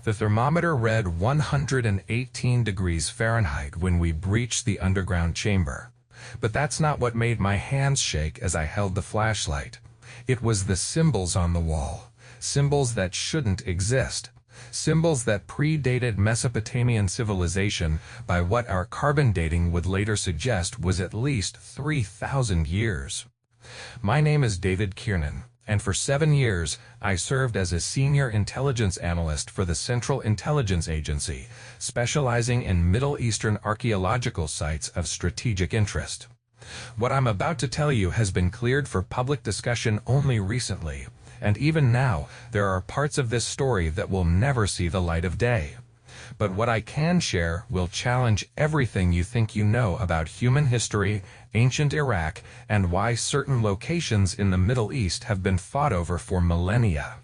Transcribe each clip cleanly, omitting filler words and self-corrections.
The thermometer read 118 degrees Fahrenheit when we breached the underground chamber. But that's not what made my hands shake as I held the flashlight. It was the symbols on the wall. Symbols that shouldn't exist. Symbols that predated Mesopotamian civilization by what our carbon dating would later suggest was at least 3,000 years. My name is David Kiernan, and for 7 years I served as a senior intelligence analyst for the Central Intelligence Agency, specializing in Middle Eastern archaeological sites of strategic interest. What I'm about to tell you has been cleared for public discussion only recently, and even now there are parts of this story that will never see the light of day. But what I can share will challenge everything you think you know about human history, ancient Iraq, and why certain locations in the Middle East have been fought over for millennia.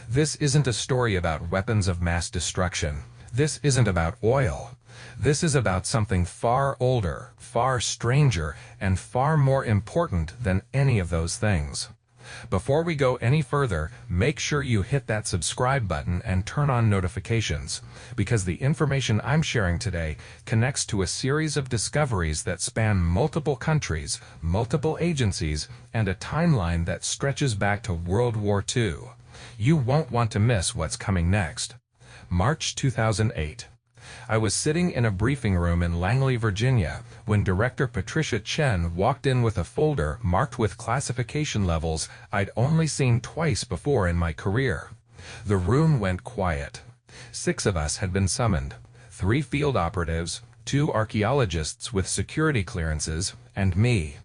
This isn't a story about weapons of mass destruction. This isn't about oil. This is about something far older, far stranger, and far more important than any of those things. Before we go any further, make sure you hit that subscribe button and turn on notifications, because the information I'm sharing today connects to a series of discoveries that span multiple countries, multiple agencies, and a timeline that stretches back to World War II. You won't want to miss what's coming next. March 2008. I was sitting in a briefing room in Langley, Virginia, when Director Patricia Chen walked in with a folder marked with classification levels I'd only seen twice before in my career. The room went quiet. 6 of us had been summoned: 3 field operatives, 2 archaeologists with security clearances, and me.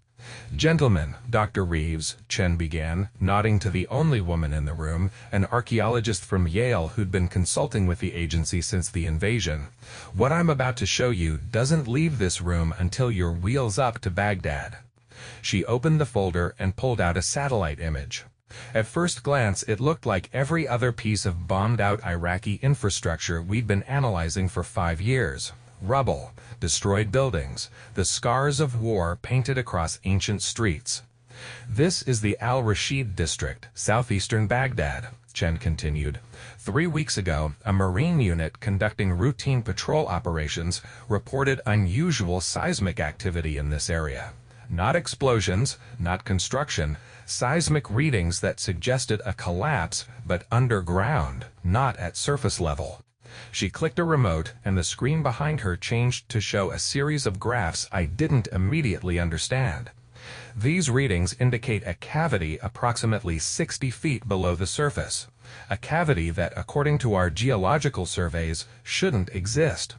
"Gentlemen," Dr. Reeves, Chen began, nodding to the only woman in the room, an archaeologist from Yale who'd been consulting with the agency since the invasion. "What I'm about to show you doesn't leave this room until you're wheels up to Baghdad." She opened the folder and pulled out a satellite image. At first glance, it looked like every other piece of bombed-out Iraqi infrastructure we'd been analyzing for 5 years. Rubble, destroyed buildings, the scars of war painted across ancient streets. "This is the Al-Rashid district, southeastern Baghdad," Chen continued. 3 weeks ago, a Marine unit conducting routine patrol operations reported unusual seismic activity in this area. Not explosions, not construction, seismic readings that suggested a collapse, but underground, not at surface level. She clicked a remote, and the screen behind her changed to show a series of graphs I didn't immediately understand. These readings indicate a cavity approximately 60 feet below the surface. A cavity that, according to our geological surveys, shouldn't exist.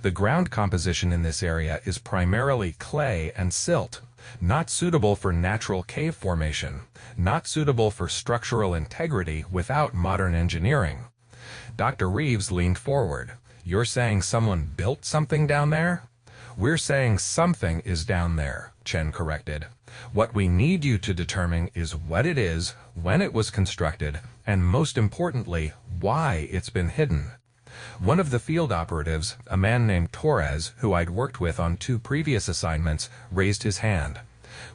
The ground composition in this area is primarily clay and silt, not suitable for natural cave formation, not suitable for structural integrity without modern engineering. Dr. Reeves leaned forward. "You're saying someone built something down there?" "We're saying something is down there," Chen corrected. "What we need you to determine is what it is, when it was constructed, and most importantly, why it's been hidden." One of the field operatives, a man named Torres, who I'd worked with on 2 previous assignments, raised his hand.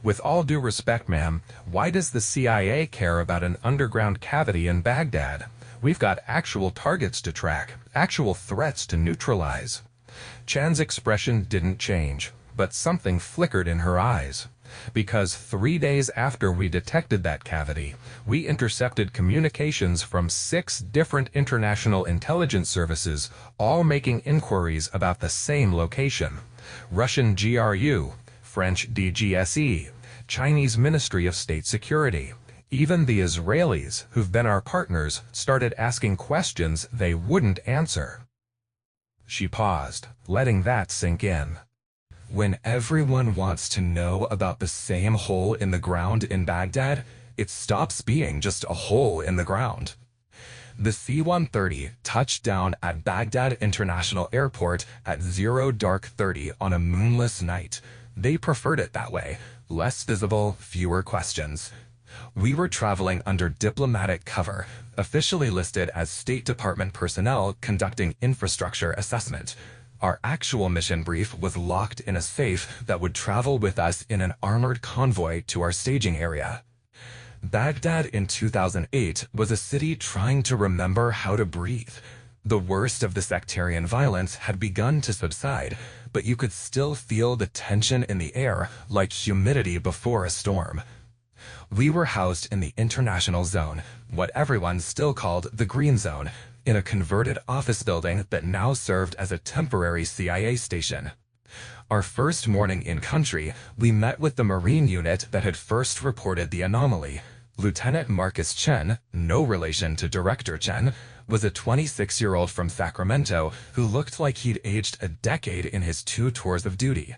"With all due respect, ma'am, why does the CIA care about an underground cavity in Baghdad? We've got actual targets to track, actual threats to neutralize." Chan's expression didn't change, but something flickered in her eyes. "Because 3 days after we detected that cavity, we intercepted communications from 6 different international intelligence services, all making inquiries about the same location. Russian GRU, French DGSE, Chinese Ministry of State Security. Even the Israelis, who've been our partners, started asking questions they wouldn't answer." She paused, letting that sink in. "When everyone wants to know about the same hole in the ground in Baghdad, it stops being just a hole in the ground." The C-130 touched down at Baghdad International Airport at 0:30 on a moonless night. They preferred it that way. Less visible, fewer questions. We were traveling under diplomatic cover, officially listed as State Department personnel conducting infrastructure assessment. Our actual mission brief was locked in a safe that would travel with us in an armored convoy to our staging area. Baghdad in 2008 was a city trying to remember how to breathe. The worst of the sectarian violence had begun to subside, but you could still feel the tension in the air like humidity before a storm. We were housed in the International Zone, what everyone still called the Green Zone, in a converted office building that now served as a temporary CIA station. Our first morning in country, we met with the Marine unit that had first reported the anomaly. Lieutenant Marcus Chen, no relation to Director Chen, was a 26-year-old from Sacramento who looked like he'd aged a decade in his 2 tours of duty.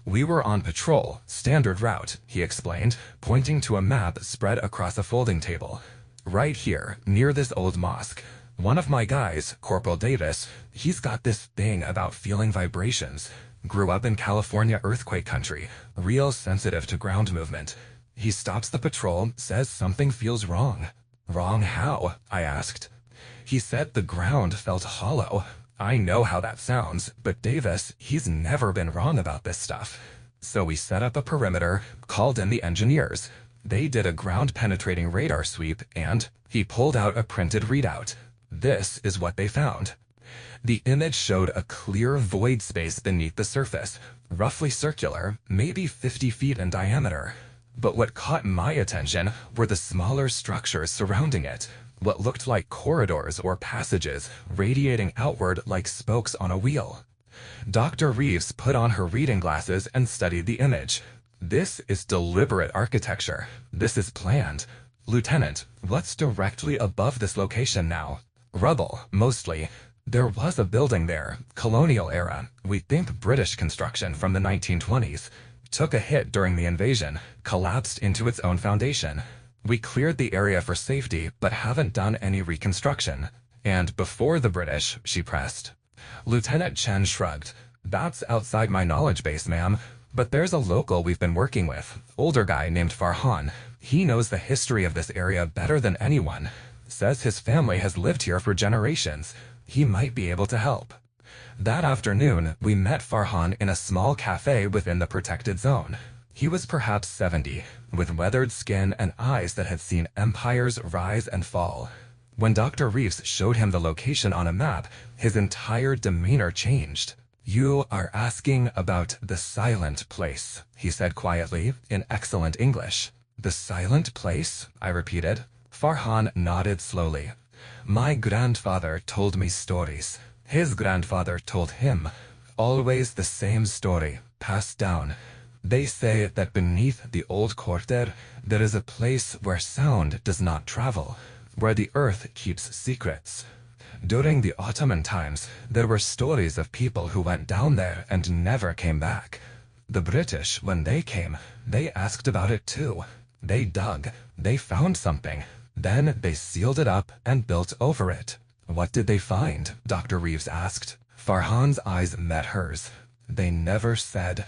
We were on patrol, standard route, he explained, pointing to a map spread across a folding table. Right here, near this old mosque. One of my guys, Corporal Davis, he's got this thing about feeling vibrations. Grew up in California earthquake country, real sensitive to ground movement. He stops the patrol, says something feels wrong. Wrong how? I asked. He said the ground felt hollow. I know how that sounds, but Davis, he's never been wrong about this stuff. So we set up a perimeter, called in the engineers. They did a ground-penetrating radar sweep, and he pulled out a printed readout. This is what they found. The image showed a clear void space beneath the surface, roughly circular, maybe 50 feet in diameter. But what caught my attention were the smaller structures surrounding it, what looked like corridors or passages radiating outward like spokes on a wheel. Dr. Reeves put on her reading glasses and studied the image. This is deliberate architecture. This is planned. Lieutenant, what's directly above this location now? Rubble, mostly. There was a building there, colonial era, we think British construction from the 1920s. Took a hit during the invasion, collapsed into its own foundation. We cleared the area for safety, but haven't done any reconstruction. And before the British, she pressed. Lieutenant Chen shrugged. That's outside my knowledge base, ma'am. But there's a local we've been working with, older guy named Farhan. He knows the history of this area better than anyone. Says his family has lived here for generations. He might be able to help. That afternoon, we met Farhan in a small cafe within the protected zone. He was perhaps 70, with weathered skin and eyes that had seen empires rise and fall. When Dr. Reeves showed him the location on a map, his entire demeanor changed. You are asking about the silent place, he said quietly, in excellent English. The silent place? I repeated. Farhan nodded slowly. My grandfather told me stories. His grandfather told him. Always the same story, passed down. They say that beneath the old quarter, there is a place where sound does not travel, where the earth keeps secrets. During the Ottoman times, there were stories of people who went down there and never came back. The British, when they came, they asked about it too. They dug, they found something. Then they sealed it up and built over it. What did they find? Dr. Reeves asked. Farhan's eyes met hers. They never said.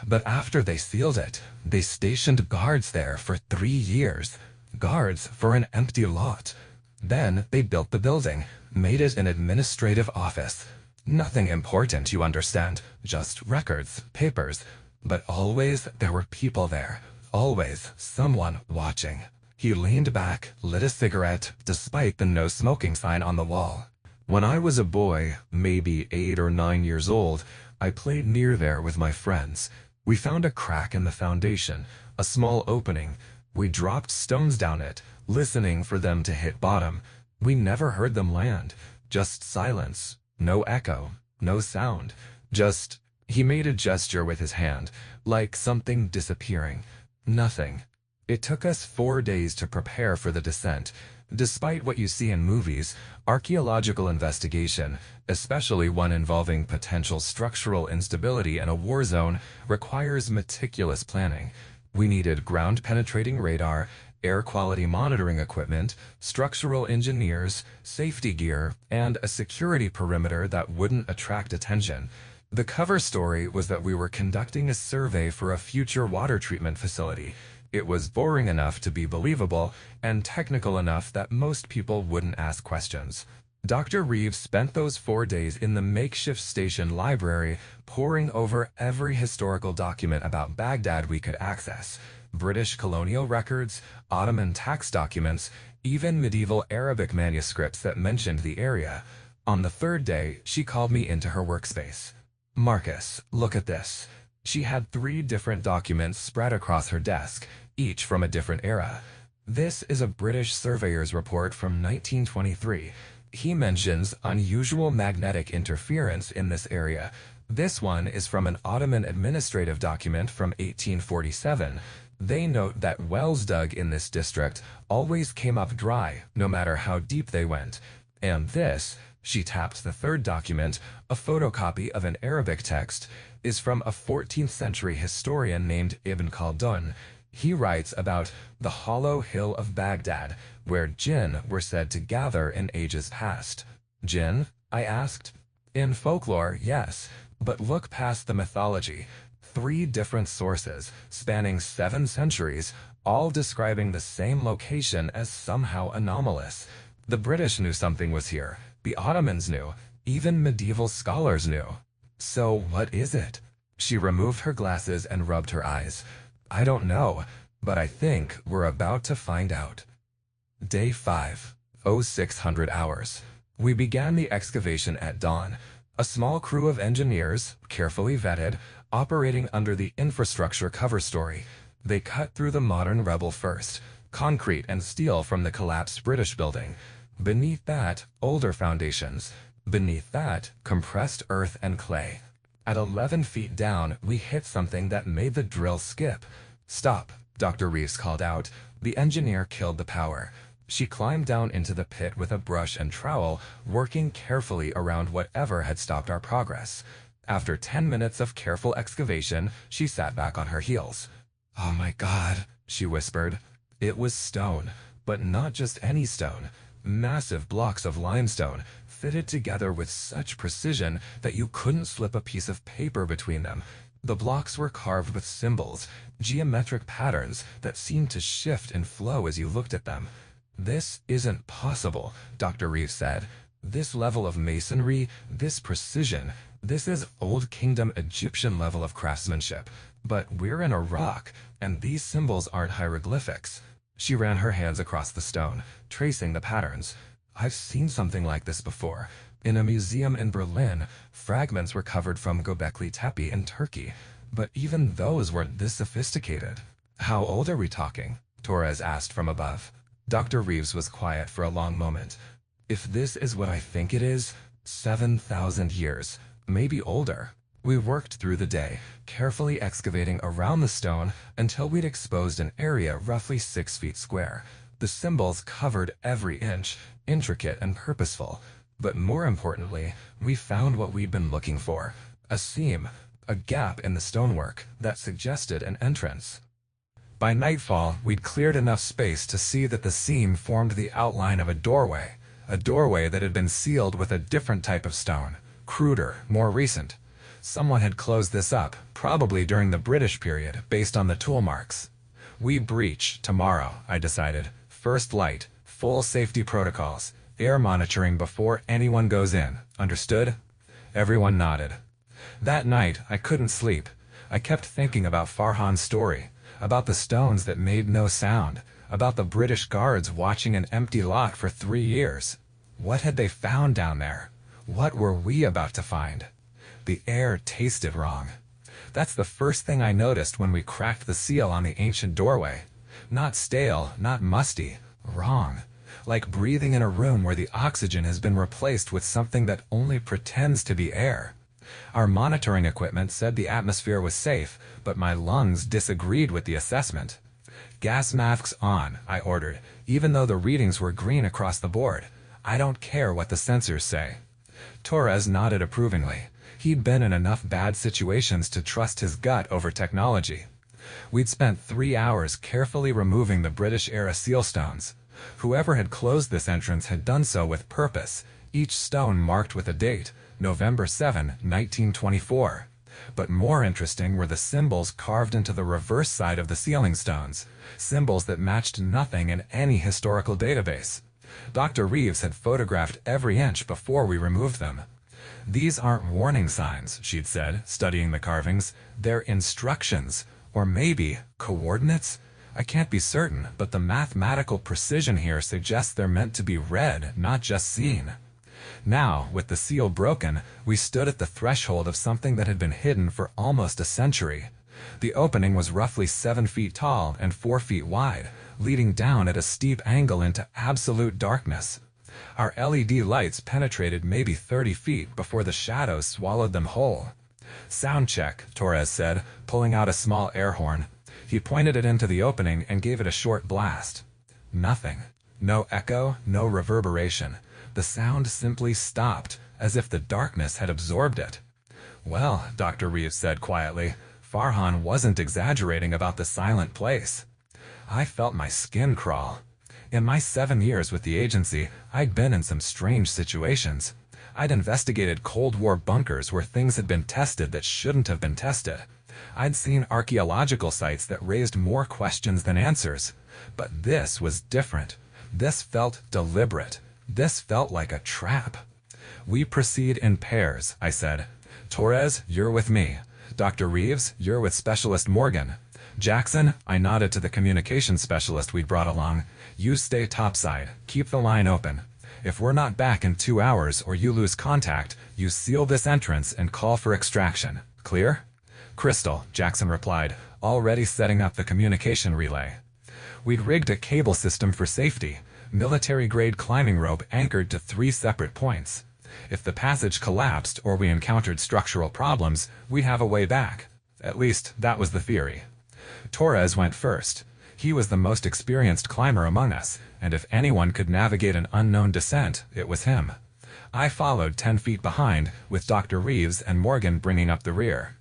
But after they sealed it, they stationed guards there for 3 years. Guards for an empty lot. Then they built the building, made it an administrative office. Nothing important, you understand, just records, papers. But always there were people there. Always someone watching. He leaned back, lit a cigarette, despite the no smoking sign on the wall. When I was a boy, maybe 8 or 9 years old, I played near there with my friends. We found a crack in the foundation, a small opening. We dropped stones down it, listening for them to hit bottom. We never heard them land. Just silence. No echo. No sound. Just... He made a gesture with his hand, like something disappearing. Nothing. It took us 4 days to prepare for the descent. Despite what you see in movies, archaeological investigation, especially one involving potential structural instability in a war zone, requires meticulous planning. We needed ground-penetrating radar, air quality monitoring equipment, structural engineers, safety gear, and a security perimeter that wouldn't attract attention. The cover story was that we were conducting a survey for a future water treatment facility. It was boring enough to be believable, and technical enough that most people wouldn't ask questions. Dr. Reeves spent those 4 days in the makeshift station library, poring over every historical document about Baghdad we could access. British colonial records, Ottoman tax documents, even medieval Arabic manuscripts that mentioned the area. On the third day, she called me into her workspace. "Marcus, look at this." She had 3 different documents spread across her desk, each from a different era. This is a British surveyor's report from 1923. He mentions unusual magnetic interference in this area. This one is from an Ottoman administrative document from 1847. They note that wells dug in this district always came up dry, no matter how deep they went. And this, she tapped the third document, a photocopy of an Arabic text, is from a 14th century historian named Ibn Khaldun. He writes about the hollow hill of Baghdad, where jinn were said to gather in ages past. Jinn? I asked. In folklore, yes, but look past the mythology. 3 different sources, spanning 7 centuries, all describing the same location as somehow anomalous. The British knew something was here. The Ottomans knew. Even medieval scholars knew. So what is it? She removed her glasses and rubbed her eyes. I don't know, but I think we're about to find out. Day 5, 0600 hours. We began the excavation at dawn. A small crew of engineers, carefully vetted, operating under the infrastructure cover story. They cut through the modern rubble first, concrete and steel from the collapsed British building. Beneath that, older foundations. Beneath that, compressed earth and clay. At 11 feet down, we hit something that made the drill skip. "Stop," Dr. Reeves called out. The engineer killed the power. She climbed down into the pit with a brush and trowel, working carefully around whatever had stopped our progress. After 10 minutes of careful excavation, she sat back on her heels. "Oh my God," she whispered. It was stone, but not just any stone. Massive blocks of limestone, fitted together with such precision that you couldn't slip a piece of paper between them. The blocks were carved with symbols, geometric patterns that seemed to shift and flow as you looked at them. "This isn't possible," Dr. Reeves said. "This level of masonry, this precision, this is Old Kingdom Egyptian level of craftsmanship. But we're in Iraq, and these symbols aren't hieroglyphics." She ran her hands across the stone, tracing the patterns. "I've seen something like this before. In a museum in Berlin, fragments were covered from Göbekli Tepe in Turkey. But even those weren't this sophisticated." "How old are we talking?" Torres asked from above. Dr. Reeves was quiet for a long moment. "If this is what I think it is, 7,000 years, maybe older." We worked through the day, carefully excavating around the stone until we'd exposed an area roughly 6 feet square. The symbols covered every inch, intricate and purposeful. But more importantly, we found what we'd been looking for. A seam, a gap in the stonework that suggested an entrance. By nightfall, we'd cleared enough space to see that the seam formed the outline of a doorway that had been sealed with a different type of stone, cruder, more recent. Someone had closed this up, probably during the British period, based on the tool marks. "We breach tomorrow," I decided. "First light, full safety protocols, air monitoring before anyone goes in. Understood?" Everyone nodded. That night, I couldn't sleep. I kept thinking about Farhan's story, about the stones that made no sound, about the British guards watching an empty lot for 3 years. What had they found down there? What were we about to find? The air tasted wrong. That's the first thing I noticed when we cracked the seal on the ancient doorway. Not stale, not musty, wrong. Like breathing in a room where the oxygen has been replaced with something that only pretends to be air. Our monitoring equipment said the atmosphere was safe, but my lungs disagreed with the assessment. "Gas masks on," I ordered, even though the readings were green across the board. "I don't care what the sensors say." Torres nodded approvingly. He'd been in enough bad situations to trust his gut over technology. We'd spent 3 hours carefully removing the British-era seal stones. Whoever had closed this entrance had done so with purpose, each stone marked with a date, November 7, 1924. But more interesting were the symbols carved into the reverse side of the sealing stones, symbols that matched nothing in any historical database. Dr. Reeves had photographed every inch before we removed them. "These aren't warning signs," she'd said, studying the carvings. "They're instructions. Or maybe coordinates? I can't be certain, but the mathematical precision here suggests they're meant to be read, not just seen." Now, with the seal broken, we stood at the threshold of something that had been hidden for almost a century. The opening was roughly 7 feet tall and 4 feet wide, leading down at a steep angle into absolute darkness. Our LED lights penetrated maybe 30 feet before the shadows swallowed them whole. "Sound check," Torres said, pulling out a small air horn. He pointed it into the opening and gave it a short blast. Nothing. No echo, no reverberation. The sound simply stopped, as if the darkness had absorbed it. "Well," Dr. Reeves said quietly, "Farhan wasn't exaggerating about the silent place." I felt my skin crawl. In my 7 years with the agency, I'd been in some strange situations. I'd investigated Cold War bunkers where things had been tested that shouldn't have been tested. I'd seen archaeological sites that raised more questions than answers. But this was different. This felt deliberate. This felt like a trap. "We proceed in pairs," I said. "Torres, you're with me. Dr. Reeves, you're with Specialist Morgan. Jackson," I nodded to the communications specialist we'd brought along, "you stay topside. Keep the line open. If we're not back in 2 hours or you lose contact, you seal this entrance and call for extraction. Clear?" "Crystal," Jackson replied, already setting up the communication relay. We'd rigged a cable system for safety, military-grade climbing rope anchored to 3 separate points. If the passage collapsed or we encountered structural problems, we'd have a way back. At least, that was the theory. Torres went first. He was the most experienced climber among us, and if anyone could navigate an unknown descent, it was him. I followed 10 feet behind, with Dr. Reeves and Morgan bringing up the rear.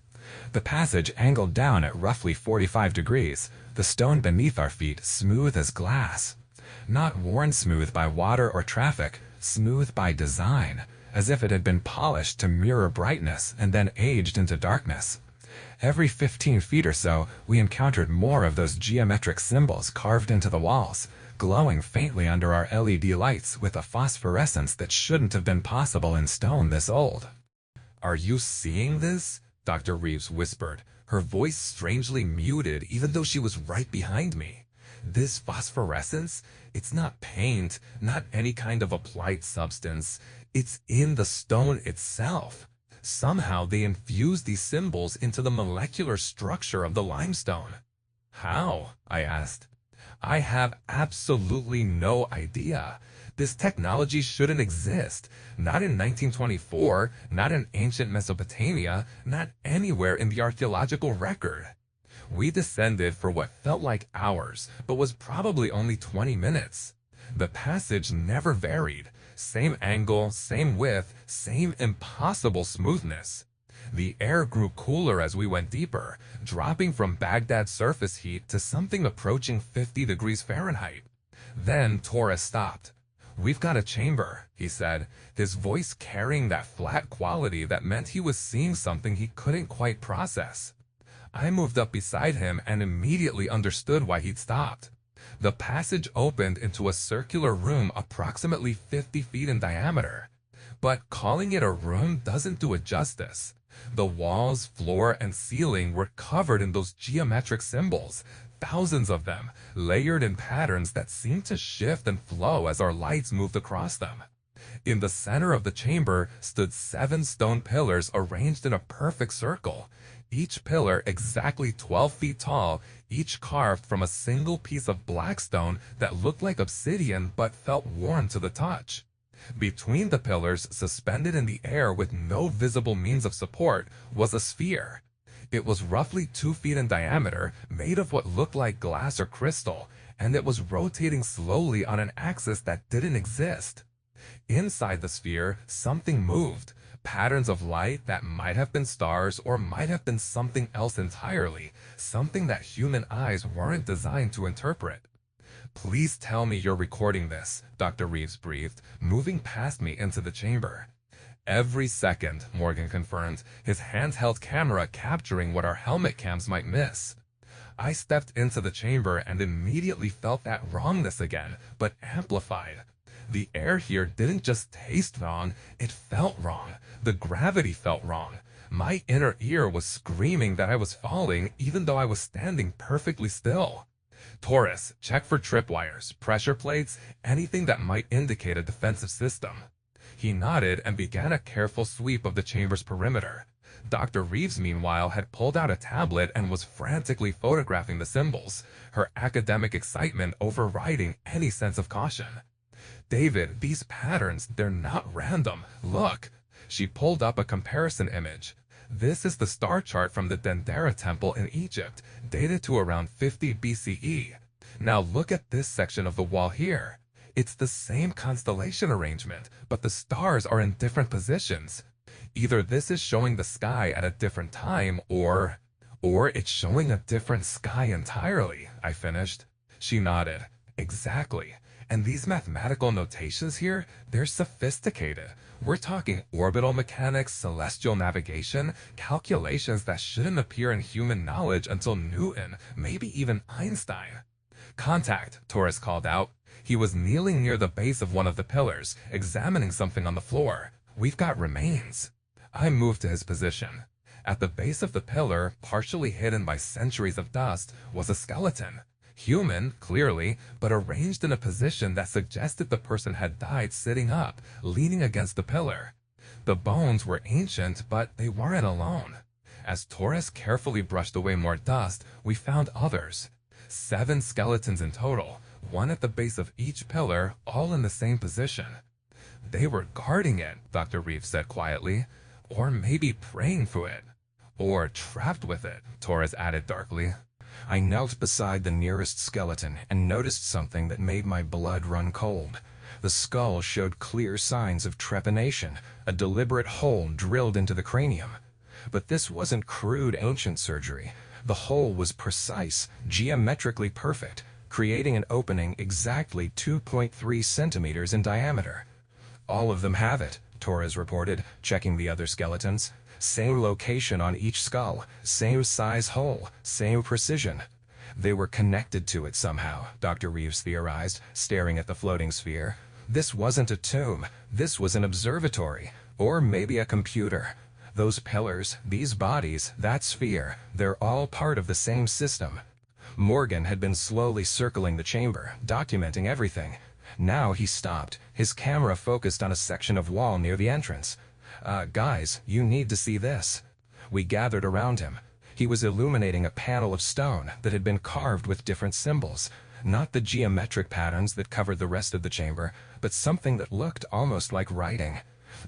The passage angled down at roughly 45 degrees, the stone beneath our feet smooth as glass. Not worn smooth by water or traffic, smooth by design, as if it had been polished to mirror brightness and then aged into darkness. Every 15 feet or so, we encountered more of those geometric symbols carved into the walls, glowing faintly under our LED lights with a phosphorescence that shouldn't have been possible in stone this old. "Are you seeing this?" Dr. Reeves whispered, her voice strangely muted even though she was right behind me. "This phosphorescence? It's not paint, not any kind of applied substance. It's in the stone itself. Somehow they infuse these symbols into the molecular structure of the limestone." "How?" I asked. "I have absolutely no idea. This technology shouldn't exist. Not in 1924, not in ancient Mesopotamia, not anywhere in the archaeological record." We descended for what felt like hours, but was probably only 20 minutes. The passage never varied. Same angle, same width, same impossible smoothness. The air grew cooler as we went deeper, dropping from Baghdad surface heat to something approaching 50 degrees Fahrenheit. Then Torres stopped. "We've got a chamber," he said, his voice carrying that flat quality that meant he was seeing something he couldn't quite process. I moved up beside him and immediately understood why he'd stopped. The passage opened into a circular room approximately 50 feet in diameter. But calling it a room doesn't do it justice. The walls, floor, and ceiling were covered in those geometric symbols, thousands of them, layered in patterns that seemed to shift and flow as our lights moved across them. In the center of the chamber stood 7 stone pillars arranged in a perfect circle. Each pillar exactly 12 feet tall, each carved from a single piece of black stone that looked like obsidian but felt warm to the touch. Between the pillars, suspended in the air with no visible means of support, was a sphere. It was roughly 2 feet in diameter, made of what looked like glass or crystal, and it was rotating slowly on an axis that didn't exist. Inside the sphere, something moved. Patterns of light that might have been stars or might have been something else entirely, something that human eyes weren't designed to interpret. "Please tell me you're recording this," Dr. Reeves breathed, moving past me into the chamber. "Every second," Morgan confirmed, his handheld camera capturing what our helmet cams might miss. I stepped into the chamber and immediately felt that wrongness again, but amplified. The air here didn't just taste wrong, it felt wrong. The gravity felt wrong. My inner ear was screaming that I was falling even though I was standing perfectly still. "Torres, check for tripwires, pressure plates, anything that might indicate a defensive system." He nodded and began a careful sweep of the chamber's perimeter. Dr. Reeves, meanwhile, had pulled out a tablet and was frantically photographing the symbols, her academic excitement overriding any sense of caution. "David, these patterns, they're not random. Look." She pulled up a comparison image. "This is the star chart from the Dendera Temple in Egypt, dated to around 50 BCE. Now look at this section of the wall here. It's the same constellation arrangement, but the stars are in different positions. Either this is showing the sky at a different time, or it's showing a different sky entirely," I finished. She nodded. "Exactly. And these mathematical notations here, they're sophisticated. We're talking orbital mechanics, celestial navigation, calculations that shouldn't appear in human knowledge until Newton, maybe even Einstein." "Contact," Torres called out. He was kneeling near the base of one of the pillars, examining something on the floor. "We've got remains." I moved to his position. At the base of the pillar, partially hidden by centuries of dust, was a skeleton. Human, clearly, but arranged in a position that suggested the person had died sitting up, leaning against the pillar. The bones were ancient, but they weren't alone. As Torres carefully brushed away more dust, we found others. 7 skeletons in total, one at the base of each pillar, all in the same position. "They were guarding it," Dr. Reeves said quietly. "Or maybe praying for it. Or trapped with it," Torres added darkly. I knelt beside the nearest skeleton and noticed something that made my blood run cold. The skull showed clear signs of trepanation, a deliberate hole drilled into the cranium. But this wasn't crude ancient surgery. The hole was precise, geometrically perfect, creating an opening exactly 2.3 centimeters in diameter. "All of them have it," Torres reported, checking the other skeletons. "Same location on each skull, same size hole, same precision." "They were connected to it somehow," Dr. Reeves theorized, staring at the floating sphere. "This wasn't a tomb. This was an observatory. Or maybe a computer. Those pillars, these bodies, that sphere, they're all part of the same system." Morgan had been slowly circling the chamber, documenting everything. Now he stopped, his camera focused on a section of wall near the entrance. Guys, you need to see this." We gathered around him. He was illuminating a panel of stone that had been carved with different symbols. Not the geometric patterns that covered the rest of the chamber, but something that looked almost like writing.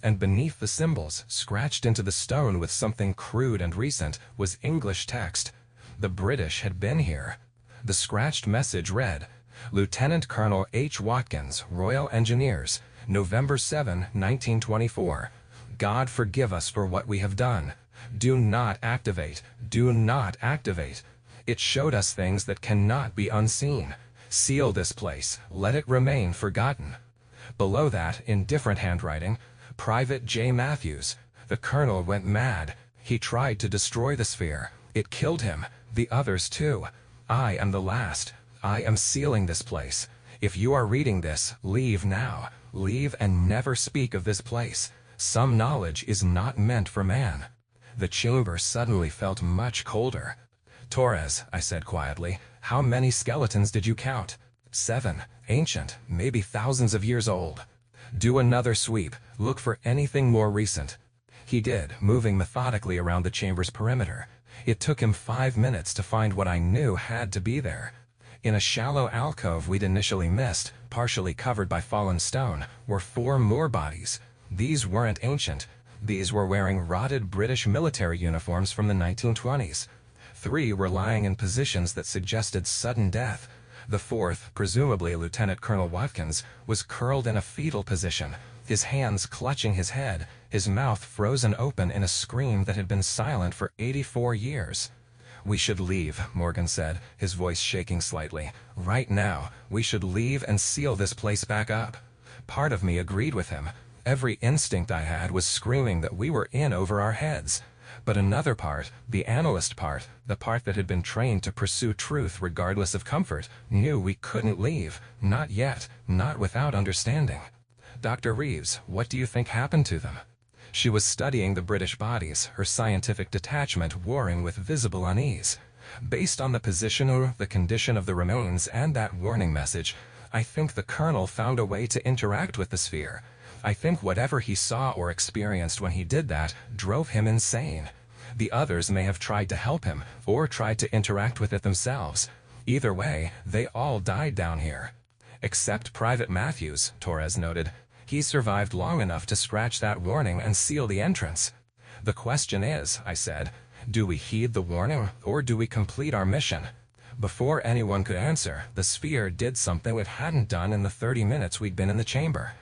And beneath the symbols, scratched into the stone with something crude and recent, was English text. The British had been here. The scratched message read, "Lieutenant Colonel H. Watkins, Royal Engineers, November 7, 1924. God forgive us for what we have done. Do not activate. Do not activate. It showed us things that cannot be unseen. Seal this place. Let it remain forgotten." Below that, in different handwriting, "Private J. Matthews. The colonel went mad. He tried to destroy the sphere. It killed him. The others too. I am the last. I am sealing this place. If you are reading this, leave now. Leave and never speak of this place. Some knowledge is not meant for man." The chamber suddenly felt much colder. "Torres," I said quietly, "how many skeletons did you count?" 7. Ancient, maybe thousands of years old." "Do another sweep. Look for anything more recent." He did, moving methodically around the chamber's perimeter. It took him 5 minutes to find what I knew had to be there. In a shallow alcove we'd initially missed, partially covered by fallen stone, were 4 more bodies. These weren't ancient. These were wearing rotted British military uniforms from the 1920s. 3 were lying in positions that suggested sudden death. The 4th, presumably Lieutenant Colonel Watkins, was curled in a fetal position, his hands clutching his head, his mouth frozen open in a scream that had been silent for 84 years. "We should leave," Morgan said, his voice shaking slightly. "Right now, we should leave and seal this place back up." Part of me agreed with him. Every instinct I had was screaming that we were in over our heads. But another part, the analyst part, the part that had been trained to pursue truth regardless of comfort, knew we couldn't leave. Not yet. Not without understanding. "Dr. Reeves, what do you think happened to them?" She was studying the British bodies, her scientific detachment warring with visible unease. "Based on the position or the condition of the remains and that warning message, I think the colonel found a way to interact with the sphere. I think whatever he saw or experienced when he did that drove him insane. The others may have tried to help him, or tried to interact with it themselves. Either way, they all died down here. Except Private Matthews, Torres noted. He survived long enough to scratch that warning and seal the entrance. The question is, I said, do we heed the warning, or do we complete our mission? Before anyone could answer, the sphere did something it hadn't done in the 30 minutes we'd been in the chamber.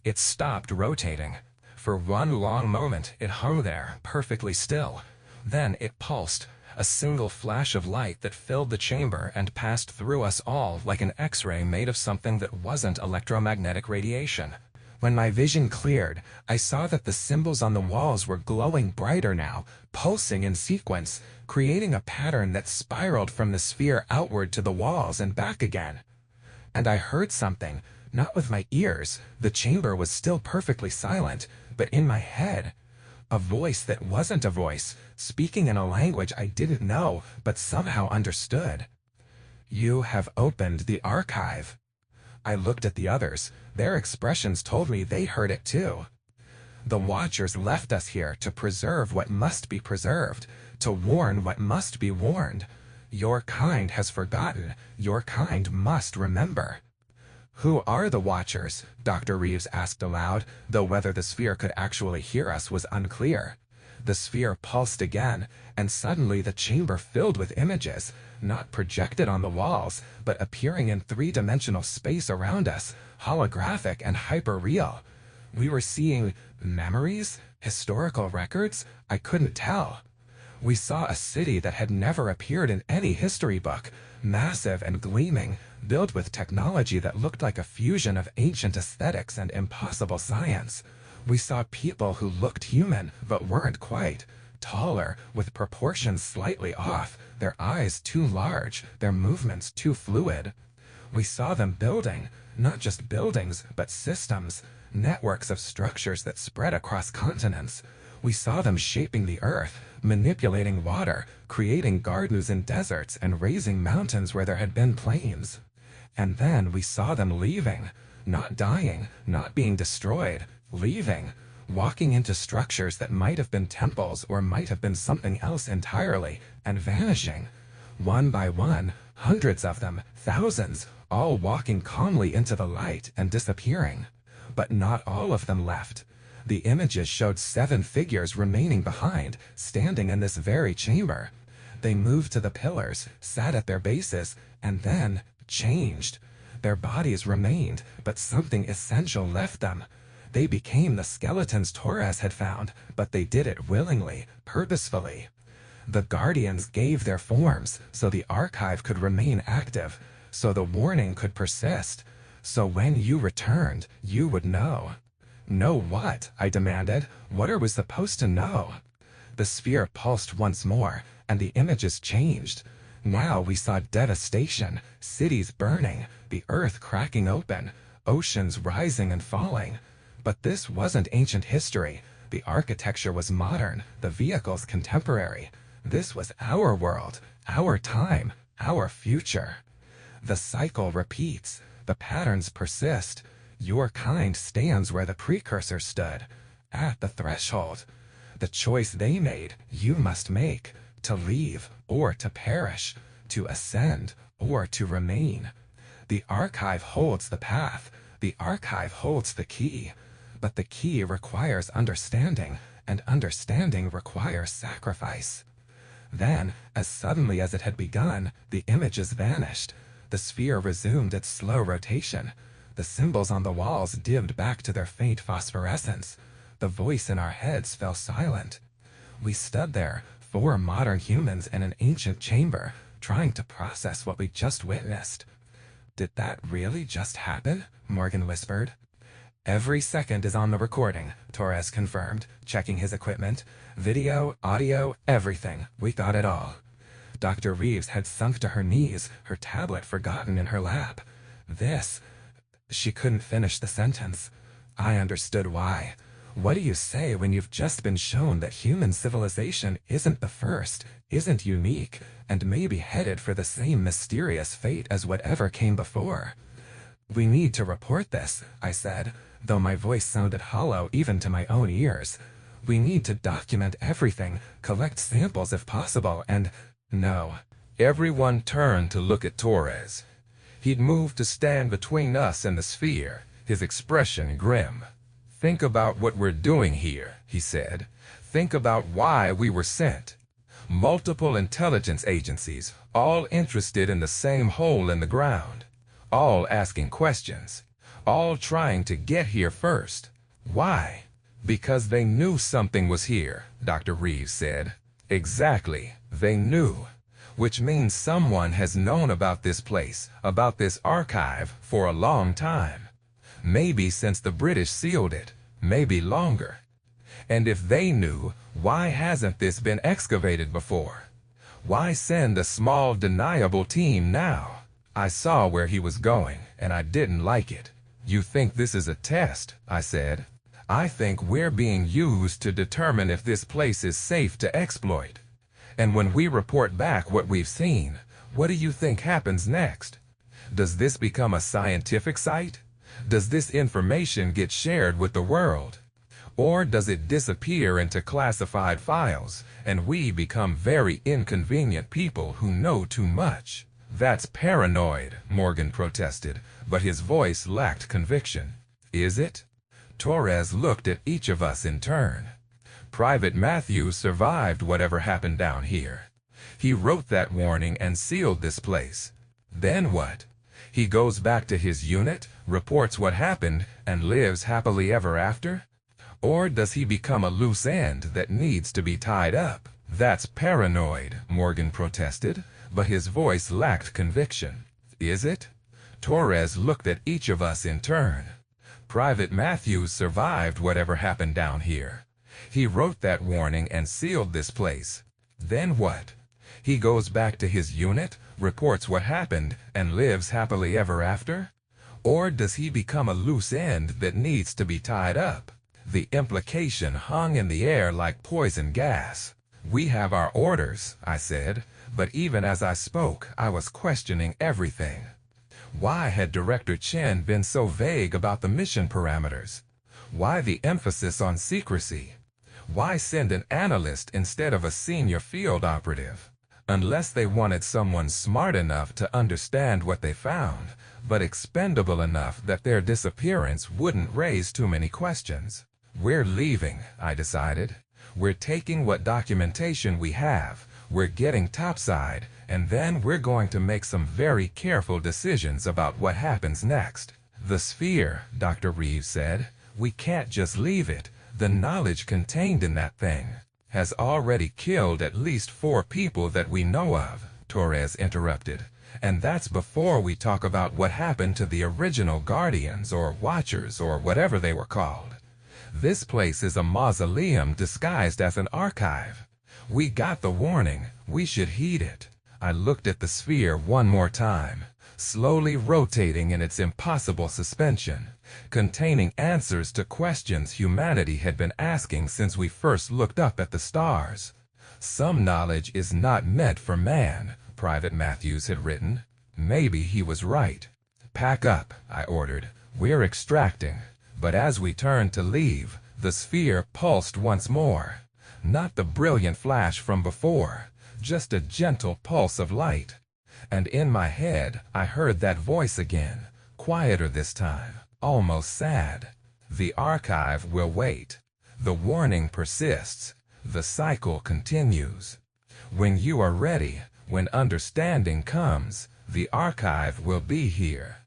It stopped rotating. For one long moment, it hung there, perfectly still. Then it pulsed, a single flash of light that filled the chamber and passed through us all like an X-ray made of something that wasn't electromagnetic radiation. When my vision cleared, I saw that the symbols on the walls were glowing brighter now, pulsing in sequence, creating a pattern that spiraled from the sphere outward to the walls and back again. And I heard something, not with my ears, the chamber was still perfectly silent, but in my head. A voice that wasn't a voice, speaking in a language I didn't know, but somehow understood. You have opened the archive. I looked at the others. Their expressions told me they heard it too. The Watchers left us here to preserve what must be preserved, to warn what must be warned. Your kind has forgotten. Your kind must remember. Who are the Watchers? Dr. Reeves asked aloud, though whether the sphere could actually hear us was unclear. The sphere pulsed again, and suddenly the chamber filled with images, not projected on the walls, but appearing in three-dimensional space around us, holographic and hyper-real. We were seeing memories? Historical records? I couldn't tell. We saw a city that had never appeared in any history book, massive and gleaming, built with technology that looked like a fusion of ancient aesthetics and impossible science. We saw people who looked human, but weren't quite. Taller, with proportions slightly off, their eyes too large, their movements too fluid. We saw them building, not just buildings, but systems, networks of structures that spread across continents. We saw them shaping the earth, manipulating water, creating gardens in deserts, and raising mountains where there had been plains. And then we saw them leaving, not dying, not being destroyed, leaving, walking into structures that might have been temples or might have been something else entirely, and vanishing. One by one, hundreds of them, thousands, all walking calmly into the light and disappearing. But not all of them left. The images showed 7 figures remaining behind, standing in this very chamber. They moved to the pillars, sat at their bases, and then changed. Their bodies remained, but something essential left them. They became the skeletons Torres had found, but they did it willingly, purposefully. The Guardians gave their forms, so the archive could remain active, so the warning could persist, so when you returned, you would know. Know what? I demanded. What are we supposed to know? The sphere pulsed once more, and the images changed. Now we saw devastation, cities burning, the earth cracking open, oceans rising and falling. But this wasn't ancient history. The architecture was modern, the vehicles contemporary. This was our world, our time, our future. The cycle repeats. The patterns persist. Your kind stands where the precursor stood, at the threshold. The choice they made, you must make, to leave or to perish, to ascend or to remain. The archive holds the path. The archive holds the key. But the key requires understanding, and understanding requires sacrifice. Then, as suddenly as it had begun, the images vanished. The sphere resumed its slow rotation. The symbols on the walls dimmed back to their faint phosphorescence. The voice in our heads fell silent. We stood there, 4 modern humans in an ancient chamber, trying to process what we just witnessed. Did that really just happen? Morgan whispered. Every second is on the recording, Torres confirmed, checking his equipment. Video, audio, everything. We got it all. Dr. Reeves had sunk to her knees, her tablet forgotten in her lap. This... She couldn't finish the sentence. I understood why. What do you say when you've just been shown that human civilization isn't the first, isn't unique, and may be headed for the same mysterious fate as whatever came before? We need to report this, I said. though my voice sounded hollow even to my own ears. "We need to document everything, collect samples if possible, and—" No. Everyone turned to look at Torres. He'd moved to stand between us and the sphere, his expression grim. "Think about what we're doing here," he said. "Think about why we were sent. Multiple intelligence agencies, all interested in the same hole in the ground, all asking questions, all trying to get here first. Why? Because they knew something was here," Dr. Reeves said. "Exactly, they knew. Which means someone has known about this place, about this archive, for a long time. Maybe since the British sealed it, maybe longer. And if they knew, why hasn't this been excavated before? Why send a small deniable team now?" I saw where he was going, and I didn't like it. "You think this is a test?" I said. "I think we're being used to determine if this place is safe to exploit. And when we report back what we've seen, what do you think happens next? Does this become a scientific site? Does this information get shared with the world? Or does it disappear into classified files, and we become very inconvenient people who know too much?" "That's paranoid," Morgan protested, but his voice lacked conviction. "Is it?" Torres looked at each of us in turn. "Private Matthews survived whatever happened down here. He wrote that warning and sealed this place. Then what? He goes back to his unit, reports what happened, and lives happily ever after? Or does he become a loose end that needs to be tied up?" "That's paranoid," Morgan protested, but his voice lacked conviction. "Is it?" Torres looked at each of us in turn. "Private Matthews survived whatever happened down here. He wrote that warning and sealed this place. Then what? He goes back to his unit, reports what happened, and lives happily ever after? Or does he become a loose end that needs to be tied up?" The implication hung in the air like poison gas. "We have our orders," I said, but even as I spoke, I was questioning everything. Why had Director Chen been so vague about the mission parameters? Why the emphasis on secrecy? Why send an analyst instead of a senior field operative? Unless they wanted someone smart enough to understand what they found, but expendable enough that their disappearance wouldn't raise too many questions. "We're leaving," I decided. "We're taking what documentation we have, we're getting topside, and then we're going to make some very careful decisions about what happens next." "The sphere," Dr. Reeves said, "we can't just leave it. The knowledge contained in that thing has already killed at least 4 people that we know of," Torres interrupted. "And that's before we talk about what happened to the original Guardians or Watchers or whatever they were called. This place is a mausoleum disguised as an archive. We got the warning. We should heed it." I looked at the sphere one more time, slowly rotating in its impossible suspension, containing answers to questions humanity had been asking since we first looked up at the stars. "Some knowledge is not meant for man," Private Matthews had written. Maybe he was right. "Pack up," I ordered. "We're extracting." But as we turned to leave, the sphere pulsed once more. Not the brilliant flash from before, just a gentle pulse of light. And in my head, I heard that voice again, quieter this time, almost sad. "The archive will wait. The warning persists. The cycle continues. When you are ready, when understanding comes, the archive will be here.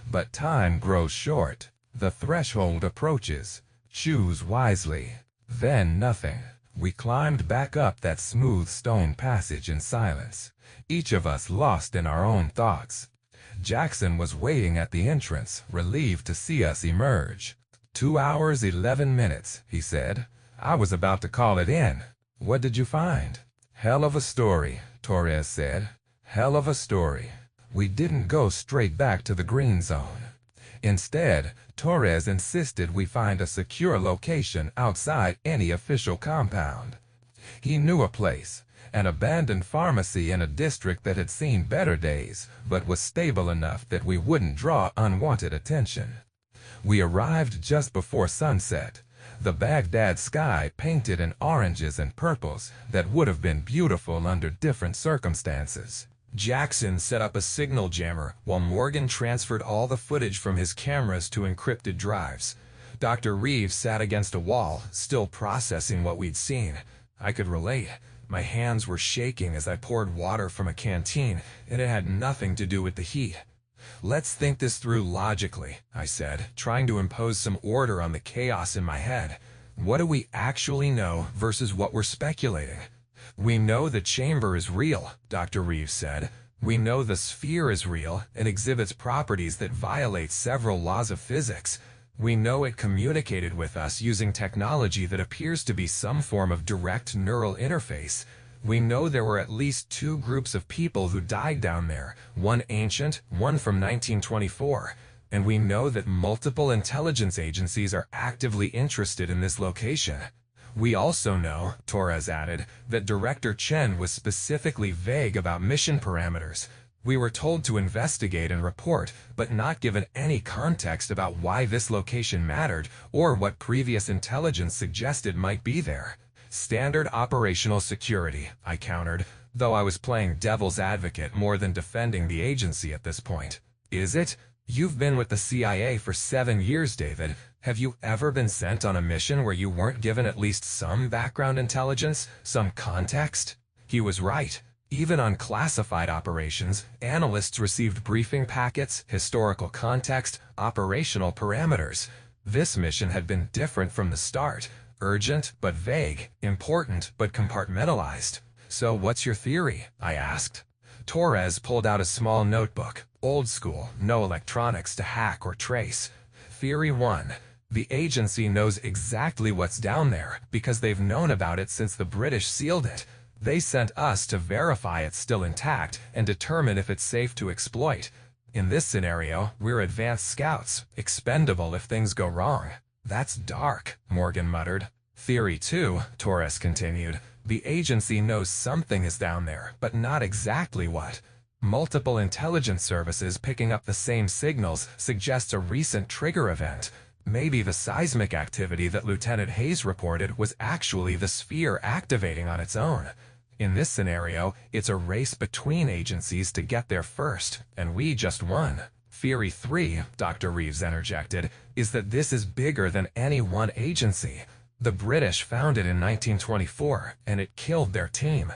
But time grows short. The threshold approaches. Choose wisely." Then nothing. We climbed back up that smooth stone passage in silence, each of us lost in our own thoughts. Jackson was waiting at the entrance, relieved to see us emerge. 2 hours, 11 minutes, he said. "I was about to call it in. What did you find?" "Hell of a story," Torres said. "Hell of a story." We didn't go straight back to the green zone. Instead, Torres insisted we find a secure location outside any official compound. He knew a place, an abandoned pharmacy in a district that had seen better days, but was stable enough that we wouldn't draw unwanted attention. We arrived just before sunset. The Baghdad sky painted in oranges and purples that would have been beautiful under different circumstances. Jackson set up a signal jammer while Morgan transferred all the footage from his cameras to encrypted drives. Dr. Reeves sat against a wall, still processing what we'd seen. I could relate. My hands were shaking as I poured water from a canteen, and it had nothing to do with the heat. "Let's think this through logically," I said, trying to impose some order on the chaos in my head. "What do we actually know versus what we're speculating?" "We know the chamber is real," Dr. Reeves said. "We know the sphere is real and exhibits properties that violate several laws of physics. We know it communicated with us using technology that appears to be some form of direct neural interface. We know there were at least 2 groups of people who died down there, one ancient, one from 1924. And we know that multiple intelligence agencies are actively interested in this location. We also know," Torres added, "that Director Chen was specifically vague about mission parameters. We were told to investigate and report, but not given any context about why this location mattered or what previous intelligence suggested might be there." "Standard operational security," I countered, though I was playing devil's advocate more than defending the agency at this point. "Is it? You've been with the CIA for 7 years, David. Have you ever been sent on a mission where you weren't given at least some background intelligence, some context?" He was right. Even on classified operations, analysts received briefing packets, historical context, operational parameters. This mission had been different from the start. Urgent but vague, important but compartmentalized. "So what's your theory?" I asked. Torres pulled out a small notebook, old school, no electronics to hack or trace. "Theory 1. The agency knows exactly what's down there because they've known about it since the British sealed it. They sent us to verify it's still intact and determine if it's safe to exploit. In this scenario, we're advanced scouts, expendable if things go wrong." "That's dark," Morgan muttered. "Theory 2, Torres continued. The agency knows something is down there, but not exactly what. Multiple intelligence services picking up the same signals suggests a recent trigger event. Maybe the seismic activity that Lieutenant Hayes reported was actually the sphere activating on its own. In this scenario, it's a race between agencies to get there first, and we just won." "Theory 3, Dr. Reeves interjected, is that this is bigger than any one agency. The British found it in 1924, and it killed their team.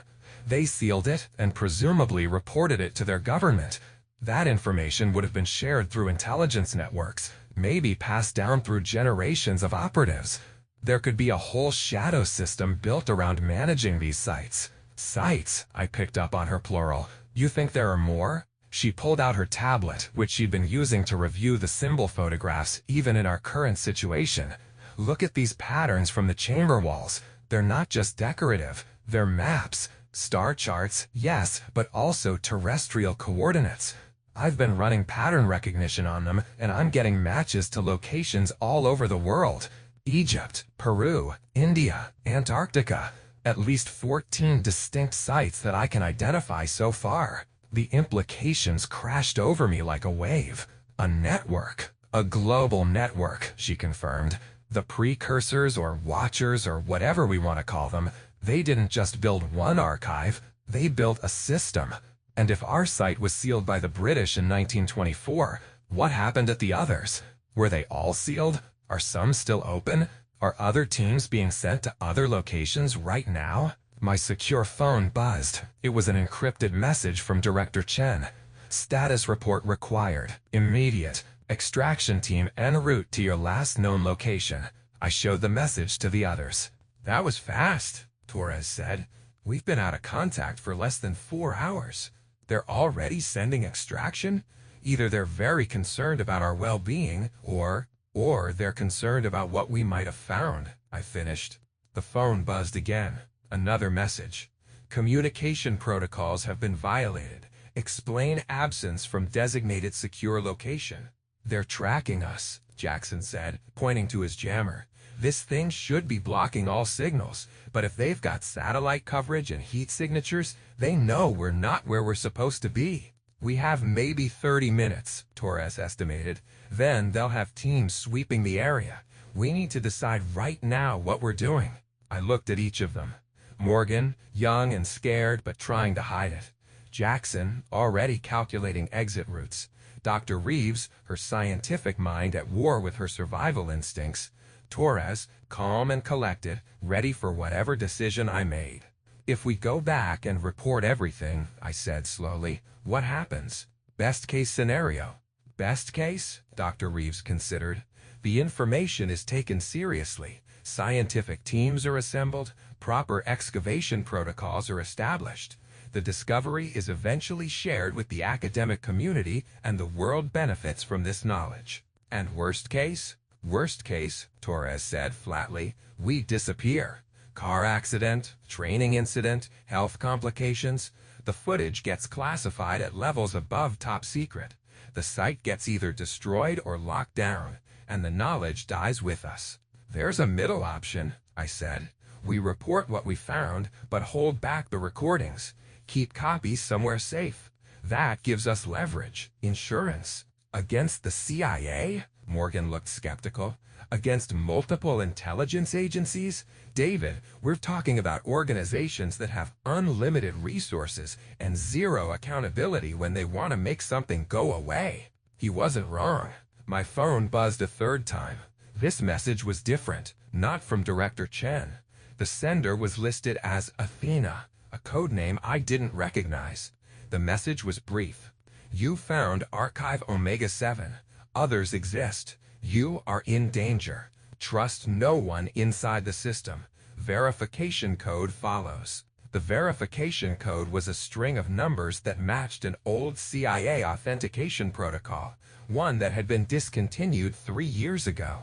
They sealed it and presumably reported it to their government. That information would have been shared through intelligence networks, maybe passed down through generations of operatives. There could be a whole shadow system built around managing these sites." "Sites," I picked up on her plural. "You think there are more?" She pulled out her tablet, which she'd been using to review the symbol photographs even in our current situation. "Look at these patterns from the chamber walls. They're not just decorative. They're maps. Star charts, yes, but also terrestrial coordinates. I've been running pattern recognition on them, and I'm getting matches to locations all over the world. Egypt, Peru, India, Antarctica. At least 14 distinct sites that I can identify so far." The implications crashed over me like a wave. "A network. A global network," she confirmed. "The precursors or watchers or whatever we want to call them, they didn't just build one archive, they built a system. And if our site was sealed by the British in 1924, what happened at the others? Were they all sealed? Are some still open? Are other teams being sent to other locations right now?" My secure phone buzzed. It was an encrypted message from Director Chen. "Status report required. Immediate. Extraction team en route to your last known location." I showed the message to the others. "That was fast," Torres said. "We've been out of contact for less than 4 hours. They're already sending extraction? Either they're very concerned about our well-being, or they're concerned about what we might have found," I finished. The phone buzzed again. Another message. "Communication protocols have been violated. Explain absence from designated secure location." "They're tracking us," Jackson said, pointing to his jammer. "This thing should be blocking all signals, but if they've got satellite coverage and heat signatures, they know we're not where we're supposed to be." We have maybe 30 minutes, Torres estimated. Then they'll have teams sweeping the area. We need to decide right now what we're doing. I looked at each of them. Morgan, young and scared but trying to hide it. Jackson, already calculating exit routes. Dr. Reeves, her scientific mind at war with her survival instincts. Torres, calm and collected, ready for whatever decision I made. If we go back and report everything, I said slowly, what happens? Best case scenario. Best case? Dr. Reeves considered. The information is taken seriously. Scientific teams are assembled. Proper excavation protocols are established. The discovery is eventually shared with the academic community, and the world benefits from this knowledge. And worst case? Worst case, Torres said flatly, we disappear. Car accident, training incident, health complications. The footage gets classified at levels above top secret. The site gets either destroyed or locked down, and the knowledge dies with us. There's a middle option, I said. We report what we found, but hold back the recordings. Keep copies somewhere safe. That gives us leverage, insurance. Against the CIA? Morgan looked skeptical. Against multiple intelligence agencies? David, we're talking about organizations that have unlimited resources and zero accountability when they want to make something go away. He wasn't wrong. My phone buzzed a third time. This message was different, not from Director Chen. The sender was listed as Athena, a code name I didn't recognize. The message was brief. You found Archive Omega-7. Others exist. You are in danger. Trust no one inside the system. Verification code follows. The verification code was a string of numbers that matched an old CIA authentication protocol, one that had been discontinued 3 years ago.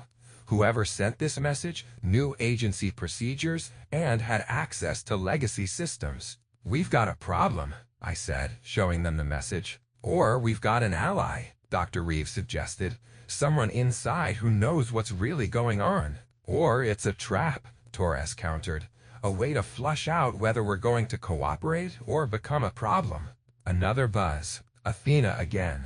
Whoever sent this message knew agency procedures and had access to legacy systems. We've got a problem, I said, showing them the message. Or we've got an ally, Dr. Reeves suggested. Someone inside who knows what's really going on. Or it's a trap, Torres countered. A way to flush out whether we're going to cooperate or become a problem. Another buzz. Athena again.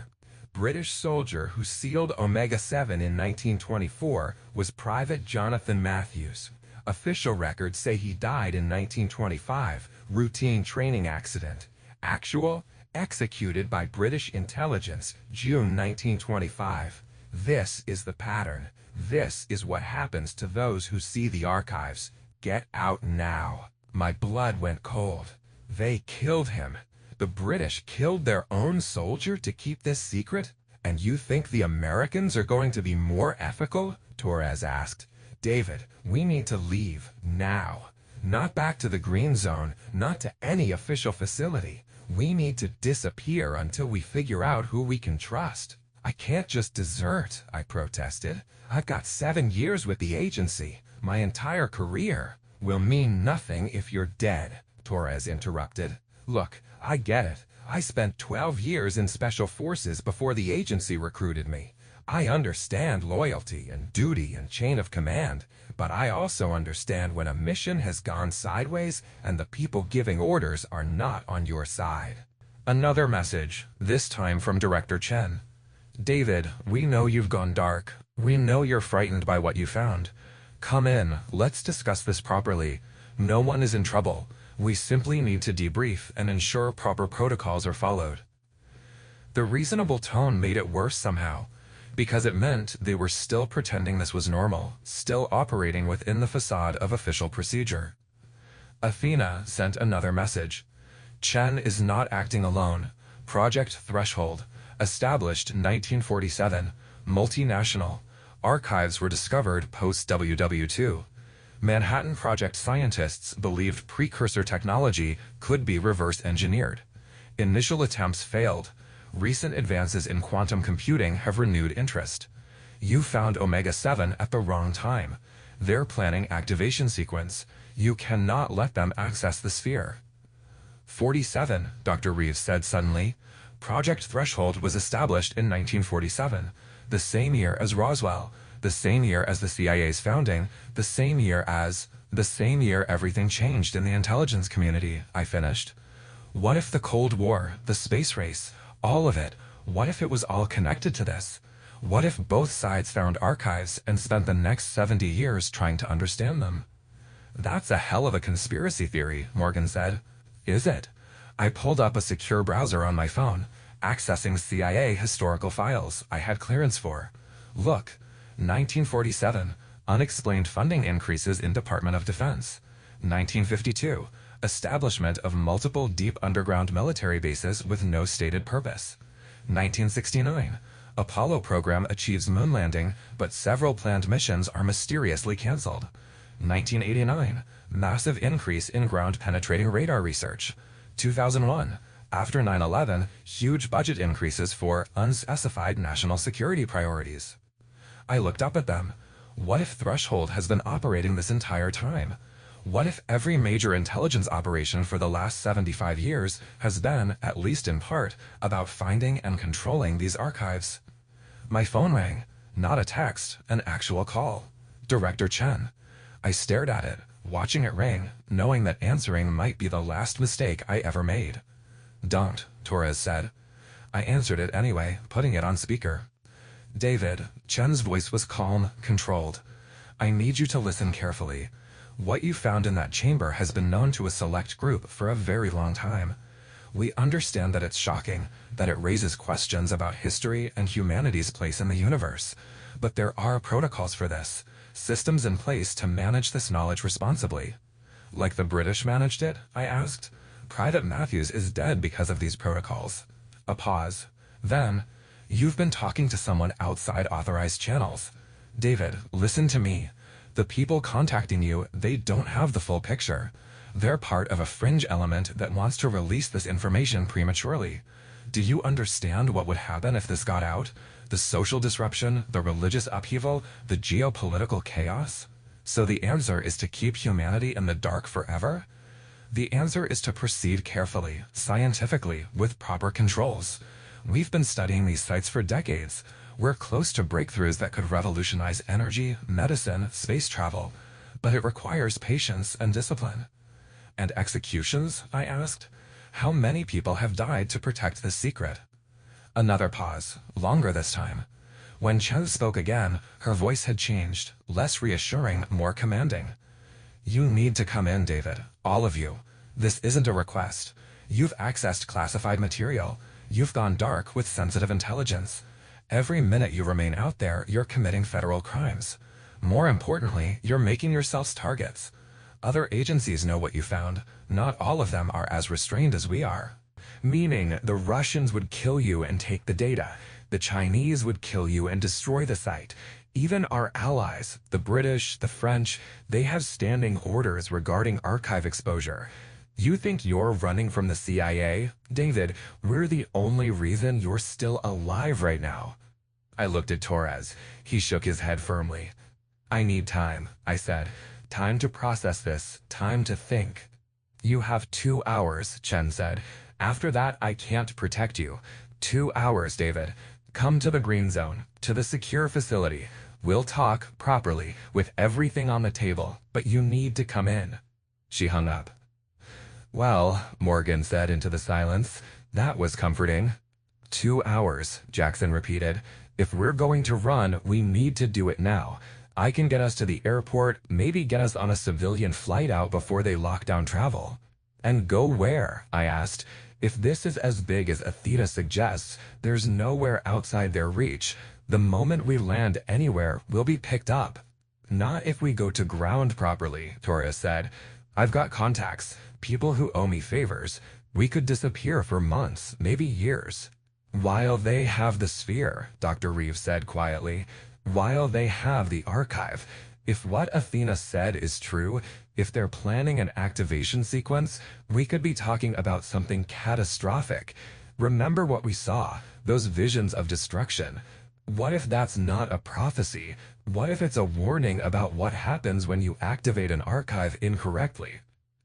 British soldier who sealed Omega-7 in 1924 was Private Jonathan Matthews. Official records say he died in 1925, routine training accident. Actual? Executed by British intelligence, June 1925. This is the pattern. This is what happens to those who see the archives. Get out now. My blood went cold. They killed him. The British killed their own soldier to keep this secret? And you think the Americans are going to be more ethical? Torres asked. David, we need to leave now. Not back to the green zone, not to any official facility. We need to disappear until we figure out who we can trust. I can't just desert, I protested. I've got 7 years with the agency. My entire career will mean nothing if you're dead, Torres interrupted. Look, I get it. I spent 12 years in special forces before the agency recruited me. I understand loyalty and duty and chain of command, but I also understand when a mission has gone sideways and the people giving orders are not on your side. Another message, this time from Director Chen. David, we know you've gone dark. We know you're frightened by what you found. Come in, let's discuss this properly. No one is in trouble. We simply need to debrief and ensure proper protocols are followed. The reasonable tone made it worse somehow, because it meant they were still pretending this was normal, still operating within the facade of official procedure. Athena sent another message. Chen is not acting alone. Project Threshold, established 1947, multinational. Archives were discovered post-WW2. Manhattan Project scientists believed precursor technology could be reverse engineered. Initial attempts failed. Recent advances in quantum computing have renewed interest. You found Omega-7 at the wrong time. They're planning activation sequence. You cannot let them access the sphere. 47, Dr. Reeves said suddenly. Project Threshold was established in 1947, the same year as Roswell, the same year as the CIA's founding, the same year everything changed in the intelligence community, I finished. What if the Cold War, the space race, All of it. What if it was all connected to this? What if both sides found archives and spent the next 70 years trying to understand them? That's a hell of a conspiracy theory, Morgan said. Is it? I pulled up a secure browser on my phone, accessing CIA historical files I had clearance for. Look, 1947, unexplained funding increases in Department of Defense. 1952, establishment of multiple deep underground military bases with no stated purpose. 1969, Apollo program achieves moon landing, but several planned missions are mysteriously canceled. 1989, massive increase in ground-penetrating radar research. 2001, after 9/11, huge budget increases for unspecified national security priorities. I looked up at them. What if Threshold has been operating this entire time? What if every major intelligence operation for the last 75 years has been, at least in part, about finding and controlling these archives? My phone rang. Not a text, an actual call. Director Chen. I stared at it, watching it ring, knowing that answering might be the last mistake I ever made. Don't, Torres said. I answered it anyway, putting it on speaker. David, Chen's voice was calm, controlled. I need you to listen carefully. What you found in that chamber has been known to a select group for a very long time. We understand that it's shocking, that it raises questions about history and humanity's place in the universe. But there are protocols for this, systems in place to manage this knowledge responsibly. Like the British managed it? I asked. Private Matthews is dead because of these protocols. A pause. Then, you've been talking to someone outside authorized channels. David, listen to me. The people contacting you, they don't have the full picture. They're part of a fringe element that wants to release this information prematurely. Do you understand what would happen if this got out? The social disruption, the religious upheaval, the geopolitical chaos? So the answer is to keep humanity in the dark forever? The answer is to proceed carefully, scientifically, with proper controls. We've been studying these sites for decades. We're close to breakthroughs that could revolutionize energy, medicine, space travel. But it requires patience and discipline. And executions? I asked. How many people have died to protect this secret? Another pause, longer this time. When Chen spoke again, her voice had changed, less reassuring, more commanding. You need to come in, David, all of you. This isn't a request. You've accessed classified material. You've gone dark with sensitive intelligence. Every minute you remain out there, you're committing federal crimes. More importantly, you're making yourselves targets. Other agencies know what you found. Not all of them are as restrained as we are. Meaning, the Russians would kill you and take the data. The Chinese would kill you and destroy the site. Even our allies, the British, the French, they have standing orders regarding archive exposure. You think you're running from the CIA? David, we're the only reason you're still alive right now. I looked at Torres. He shook his head firmly. I need time, I said. Time to process this, time to think. You have 2 hours, Chen said. After that, I can't protect you. 2 hours, David. Come to the green zone, to the secure facility. We'll talk properly, with everything on the table, but you need to come in. She hung up. Well, Morgan said into the silence, that was comforting. 2 hours, Jackson repeated. If we're going to run, we need to do it now. I can get us to the airport, maybe get us on a civilian flight out before they lock down travel. And go where? I asked. If this is as big as Athena suggests, there's nowhere outside their reach. The moment we land anywhere, we'll be picked up. Not if we go to ground properly, Torres said. I've got contacts, people who owe me favors. We could disappear for months, maybe years. While they have the sphere, Dr. Reeves said quietly. While they have the archive. If what Athena said is true, if they're planning an activation sequence, we could be talking about something catastrophic. Remember what we saw, those visions of destruction. What if that's not a prophecy? What if it's a warning about what happens when you activate an archive incorrectly?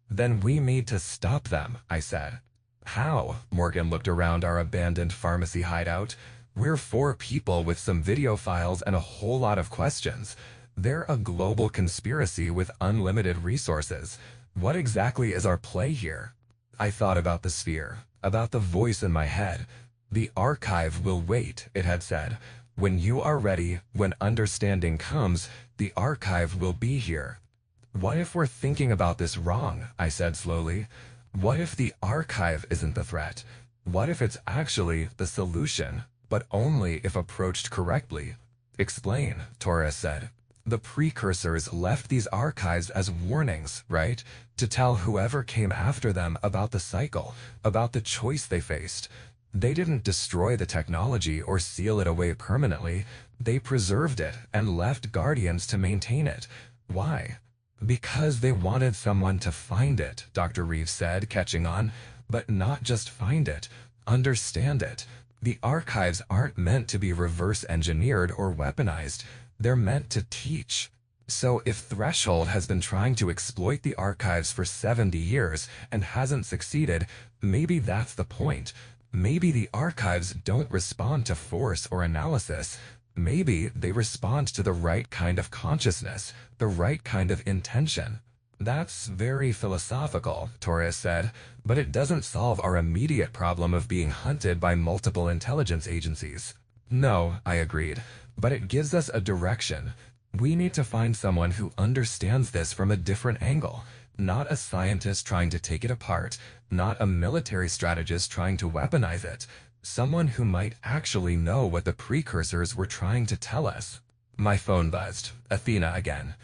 Then we need to stop them, I said. How? Morgan looked around our abandoned pharmacy hideout. We're 4 people with some video files and a whole lot of questions. They're a global conspiracy with unlimited resources. What exactly is our play here? I thought about the sphere, about the voice in my head. The archive will wait, it had said. When you are ready, when understanding comes, the archive will be here. What if we're thinking about this wrong? I said slowly. What if the archive isn't the threat? What if it's actually the solution, but only if approached correctly? Explain, Torres said. The precursors left these archives as warnings, right? To tell whoever came after them about the cycle, about the choice they faced. They didn't destroy the technology or seal it away permanently. They preserved it and left guardians to maintain it. Why? Because they wanted someone to find it, Dr. Reeves said, catching on. But not just find it, understand it. The archives aren't meant to be reverse engineered or weaponized. They're meant to teach. So if Threshold has been trying to exploit the archives for 70 years and hasn't succeeded, maybe that's the point. Maybe the archives don't respond to force or analysis. Maybe they respond to the right kind of consciousness, the right kind of intention. That's very philosophical, Torres said, but it doesn't solve our immediate problem of being hunted by multiple intelligence agencies. No, I agreed, but it gives us a direction. We need to find someone who understands this from a different angle. Not a scientist trying to take it apart, not a military strategist trying to weaponize it. Someone who might actually know what the precursors were trying to tell us. My phone buzzed. Athena again.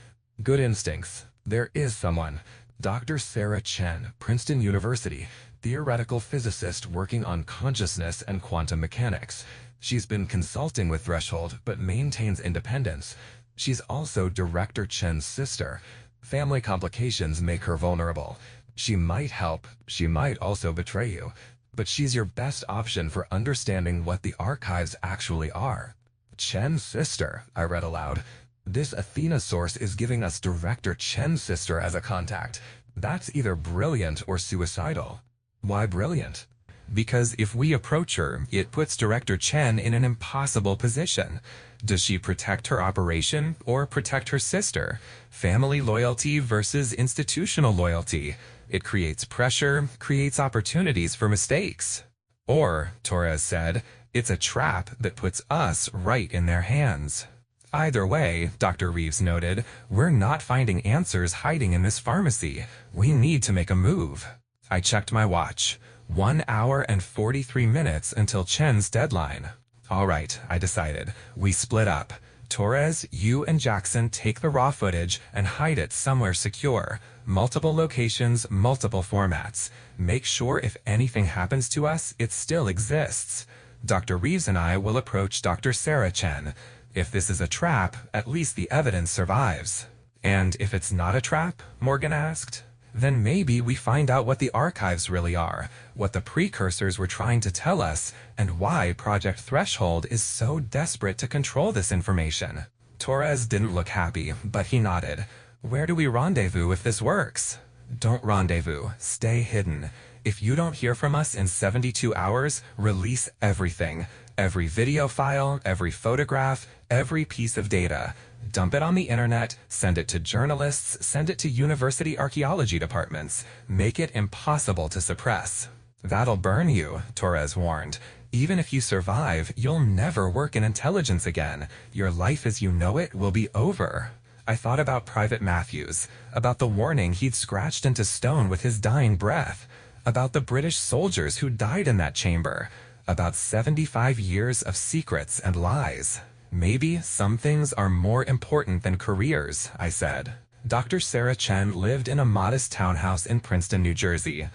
Good instincts. There is someone. Dr. Sarah Chen, Princeton University, theoretical physicist working on consciousness and quantum mechanics. She's been consulting with Threshold, but maintains independence. She's also Director Chen's sister. Family complications make her vulnerable. She might help, she might also betray you. But she's your best option for understanding what the archives actually are. Chen's sister, I read aloud. This Athena source is giving us Director Chen's sister as a contact. That's either brilliant or suicidal. Why brilliant? Because if we approach her, it puts Director Chen in an impossible position. Does she protect her operation or protect her sister? Family loyalty versus institutional loyalty. It creates pressure, creates opportunities for mistakes. Or, Torres said, it's a trap that puts us right in their hands. Either way, Dr. Reeves noted, we're not finding answers hiding in this pharmacy. We need to make a move. I checked my watch. 1 hour and 43 minutes until Chen's deadline. All right, I decided. We split up. Torres, you and Jackson take the raw footage and hide it somewhere secure. Multiple locations, multiple formats. Make sure if anything happens to us, it still exists. Dr. Reeves and I will approach Dr. Sarah Chen. If this is a trap, at least the evidence survives. And if it's not a trap, Morgan asked, then maybe we find out what the archives really are, what the precursors were trying to tell us, and why Project Threshold is so desperate to control this information. Torres didn't look happy, but he nodded. Where do we rendezvous if this works? Don't rendezvous. Stay hidden. If you don't hear from us in 72 hours, release everything. Every video file, every photograph, every piece of data. Dump it on the internet, send it to journalists, send it to university archaeology departments. Make it impossible to suppress. That'll burn you, Torres warned. Even if you survive, you'll never work in intelligence again. Your life as you know it will be over. I thought about Private Matthews, about the warning he'd scratched into stone with his dying breath, about the British soldiers who died in that chamber, about 75 years of secrets and lies. Maybe some things are more important than careers, I said. Dr. Sarah Chen lived in a modest townhouse in Princeton, New Jersey.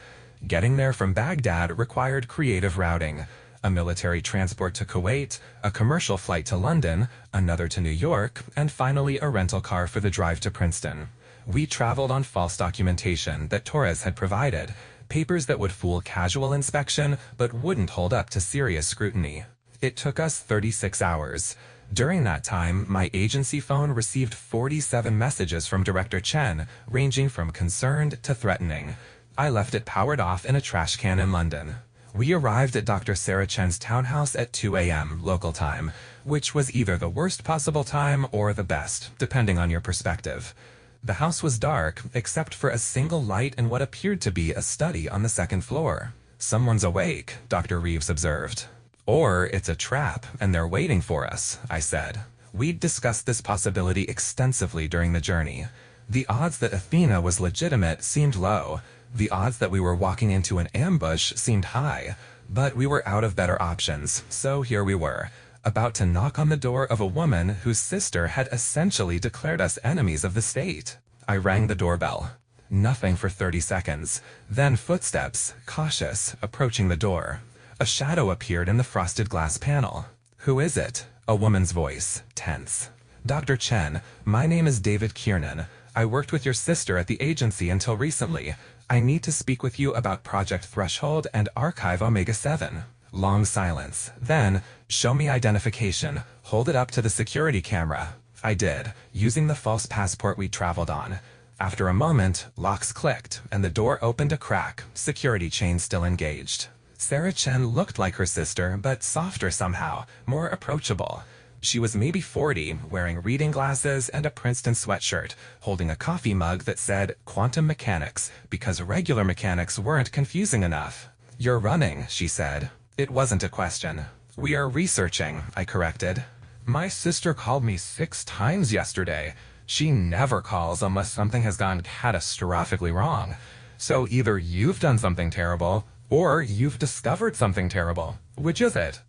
Getting there from Baghdad required creative routing. A military transport to Kuwait, a commercial flight to London, another to New York, and finally a rental car for the drive to Princeton. We traveled on false documentation that Torres had provided, papers that would fool casual inspection but wouldn't hold up to serious scrutiny. It took us 36 hours. During that time, my agency phone received 47 messages from Director Chen, ranging from concerned to threatening. I left it powered off in a trash can in London. We arrived at Dr. Sarah Chen's townhouse at 2 a.m. local time, which was either the worst possible time or the best, depending on your perspective. The house was dark, except for a single light in what appeared to be a study on the second floor. Someone's awake, Dr. Reeves observed. Or it's a trap and they're waiting for us, I said. We'd discussed this possibility extensively during the journey. The odds that Athena was legitimate seemed low. The odds that we were walking into an ambush seemed high. But we were out of better options, so here we were, about to knock on the door of a woman whose sister had essentially declared us enemies of the state. I rang the doorbell. Nothing for 30 seconds. Then footsteps, cautious, approaching the door. A shadow appeared in the frosted glass panel. "Who is it?" A woman's voice, tense. "Dr. Chen, my name is David Kiernan. I worked with your sister at the agency until recently. I need to speak with you about Project Threshold and Archive Omega-7. Long silence. Then, "Show me identification. Hold it up to the security camera." I did, using the false passport we traveled on. After a moment, locks clicked, and the door opened a crack, security chain still engaged. Sarah Chen looked like her sister, but softer somehow, more approachable. She was maybe 40, wearing reading glasses and a Princeton sweatshirt, holding a coffee mug that said Quantum Mechanics, because regular mechanics weren't confusing enough. "You're running," she said. It wasn't a question. "We are researching," I corrected. "My sister called me 6 times yesterday. She never calls unless something has gone catastrophically wrong. So either you've done something terrible, or you've discovered something terrible. Which is it?"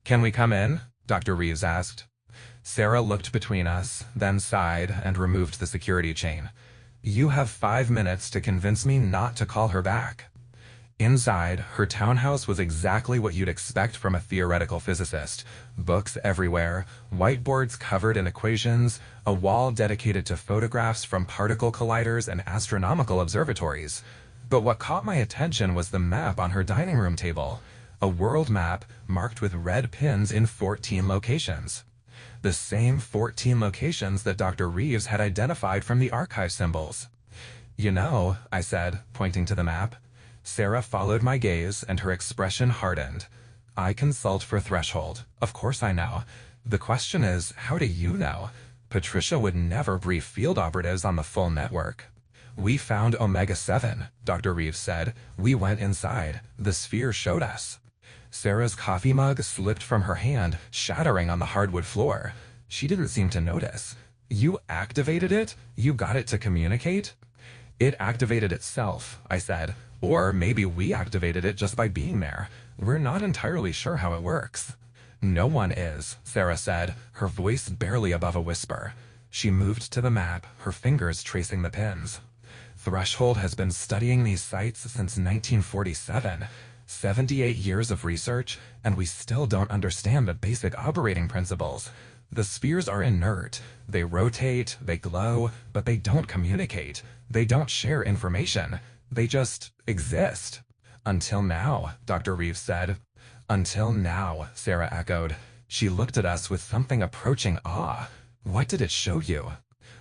"Can we come in?" Dr. Reeves asked. Sarah looked between us, then sighed and removed the security chain. "You have 5 minutes to convince me not to call her back." Inside, her townhouse was exactly what you'd expect from a theoretical physicist. Books everywhere, whiteboards covered in equations, a wall dedicated to photographs from particle colliders and astronomical observatories. But what caught my attention was the map on her dining room table. A world map marked with red pins in 14 locations. The same 14 locations that Dr. Reeves had identified from the archive symbols. "You know," I said, pointing to the map. Sarah followed my gaze, and her expression hardened. "I consult for Threshold. Of course I know. The question is, how do you know? Patricia would never brief field operatives on the full network." "We found Omega-7, Dr. Reeves said. "We went inside. The sphere showed us." Sarah's coffee mug slipped from her hand, shattering on the hardwood floor. She didn't seem to notice. "You activated it? You got it to communicate?" "It activated itself," I said. "Or maybe we activated it just by being there. We're not entirely sure how it works." "No one is," Sarah said, her voice barely above a whisper. She moved to the map, her fingers tracing the pins. "Threshold has been studying these sites since 1947. 78 years of research, and we still don't understand the basic operating principles. The spheres are inert. They rotate, they glow, but they don't communicate. They don't share information. They just exist." "Until now," Dr. Reeves said. "Until now," Sarah echoed. She looked at us with something approaching awe. "What did it show you?"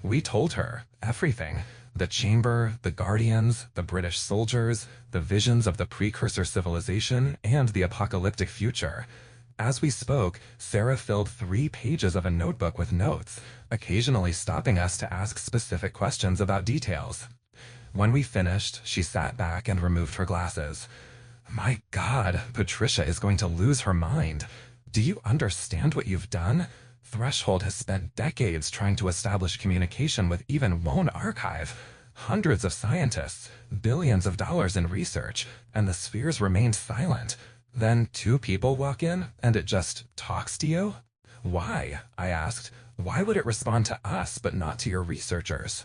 We told her everything. The chamber, the guardians, the British soldiers, the visions of the precursor civilization, and the apocalyptic future. As we spoke, Sarah filled 3 pages of a notebook with notes, occasionally stopping us to ask specific questions about details. When we finished, she sat back and removed her glasses. "My God, Patricia is going to lose her mind. Do you understand what you've done? Threshold has spent decades trying to establish communication with even one archive. Hundreds of scientists, billions of dollars in research, and the spheres remained silent. Then 2 people walk in, and it just talks to you?" "Why?" I asked. "Why would it respond to us but not to your researchers?"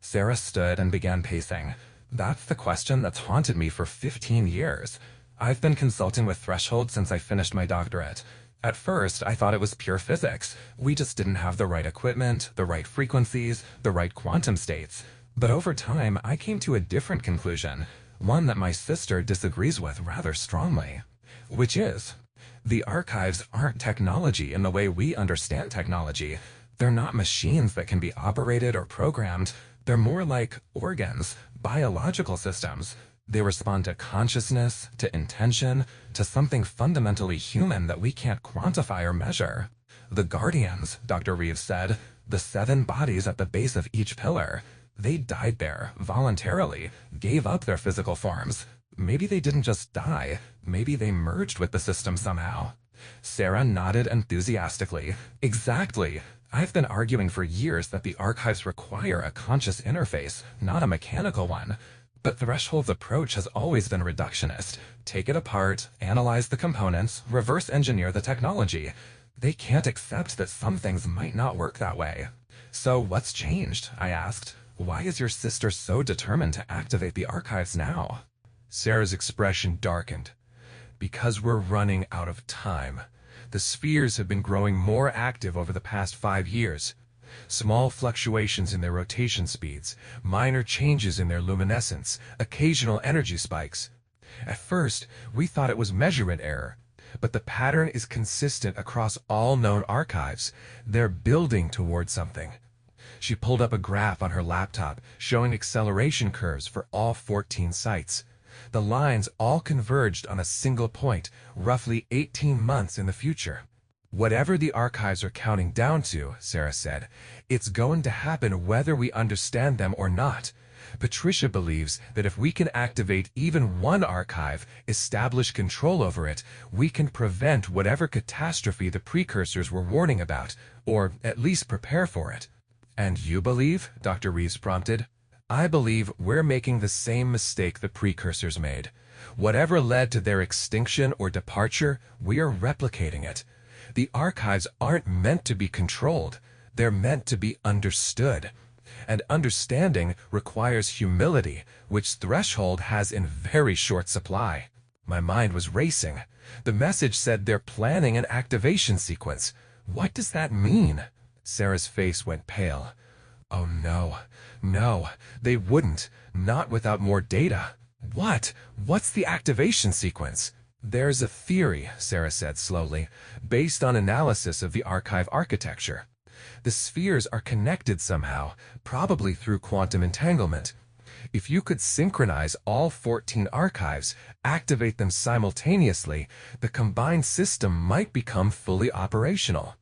Sarah stood and began pacing. "That's the question that's haunted me for 15 years. I've been consulting with Threshold since I finished my doctorate. At first, I thought it was pure physics. We just didn't have the right equipment, the right frequencies, the right quantum states. But over time, I came to a different conclusion, one that my sister disagrees with rather strongly. Which is, the archives aren't technology in the way we understand technology. They're not machines that can be operated or programmed. They're more like organs, biological systems. They respond to consciousness, to intention, to something fundamentally human that we can't quantify or measure. The guardians, Dr. Reeves said, the 7 bodies at the base of each pillar, they died there, voluntarily, gave up their physical forms. Maybe they didn't just die, maybe they merged with the system somehow. Sarah nodded enthusiastically. Exactly. I've been arguing for years that the archives require a conscious interface, not a mechanical one. But Threshold's approach has always been reductionist. Take it apart, analyze the components, reverse engineer the technology. They can't accept that some things might not work that way. So what's changed? I asked. Why is your sister so determined to activate the archives now? Sarah's expression darkened. Because we're running out of time. The spheres have been growing more active over the past 5 years. Small fluctuations in their rotation speeds, minor changes in their luminescence, occasional energy spikes. At first, we thought it was measurement error, but the pattern is consistent across all known archives. They're building towards something. She pulled up a graph on her laptop showing acceleration curves for all 14 sites. The lines all converged on a single point, roughly 18 months in the future. Whatever the archives are counting down to, Sarah said, it's going to happen whether we understand them or not. Patricia believes that if we can activate even one archive, establish control over it, we can prevent whatever catastrophe the precursors were warning about, or at least prepare for it. And you believe? Dr. Reeves prompted. I believe we're making the same mistake the precursors made. Whatever led to their extinction or departure, we are replicating it. The archives aren't meant to be controlled. They're meant to be understood. And understanding requires humility, which Threshold has in very short supply. My mind was racing. The message said they're planning an activation sequence. What does that mean? Sarah's face went pale. Oh no, they wouldn't. Not without more data. What's the activation sequence? There's a theory, Sarah said slowly, based on analysis of the archive architecture. The spheres are connected somehow, probably through quantum entanglement. If you could synchronize all 14 archives, activate them simultaneously, the combined system might become fully operational.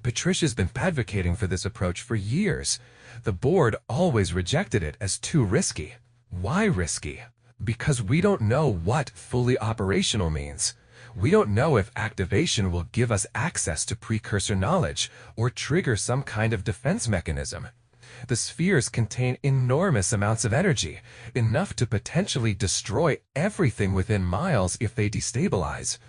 Patricia's been advocating for this approach for years. The board always rejected it as too risky. Why risky? Because we don't know what fully operational means. We don't know if activation will give us access to precursor knowledge or trigger some kind of defense mechanism. The spheres contain enormous amounts of energy, enough to potentially destroy everything within miles if they destabilize.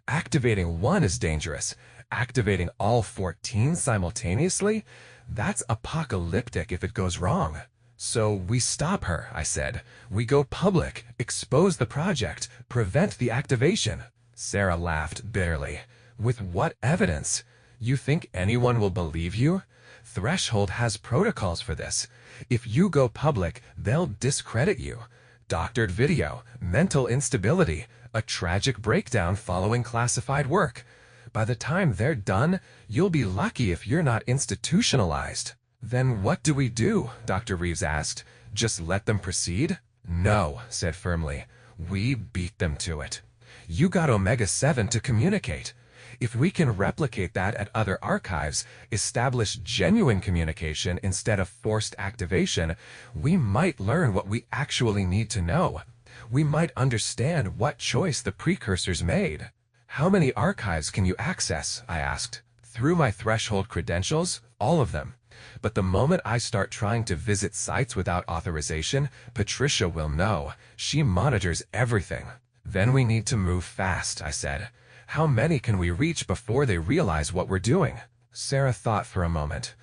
Activating one is dangerous. Activating all 14 simultaneously? That's apocalyptic if it goes wrong. So we stop her, I said. We go public, expose the project, prevent the activation. Sarah laughed bitterly. With what evidence? You think anyone will believe you? Threshold has protocols for this. If you go public, they'll discredit you. Doctored video, mental instability, a tragic breakdown following classified work. By the time they're done, you'll be lucky if you're not institutionalized. Then what do we do? Dr. Reeves asked. Just let them proceed? No, said firmly. We beat them to it. You got Omega-7 to communicate. If we can replicate that at other archives, establish genuine communication instead of forced activation, we might learn what we actually need to know. We might understand what choice the precursors made. How many archives can you access? I asked. Through my Threshold credentials, all of them. But the moment I start trying to visit sites without authorization, Patricia will know. She monitors everything. Then we need to move fast, I said. How many can we reach before they realize what we're doing? Sarah thought for a moment.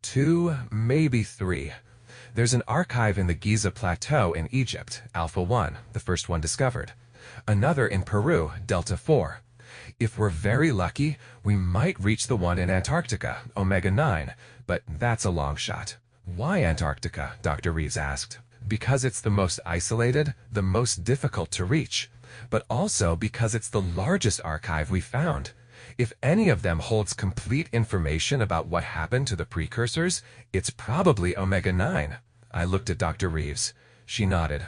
2, maybe 3. There's an archive in the Giza Plateau in Egypt, Alpha 1, the first one discovered. Another in Peru, Delta 4. If we're very lucky, we might reach the one in Antarctica, Omega 9, but that's a long shot. Why Antarctica? Dr. Reeves asked. Because it's the most isolated, the most difficult to reach, but also because it's the largest archive we found. If any of them holds complete information about what happened to the precursors, it's probably Omega 9. I looked at Dr. Reeves. She nodded.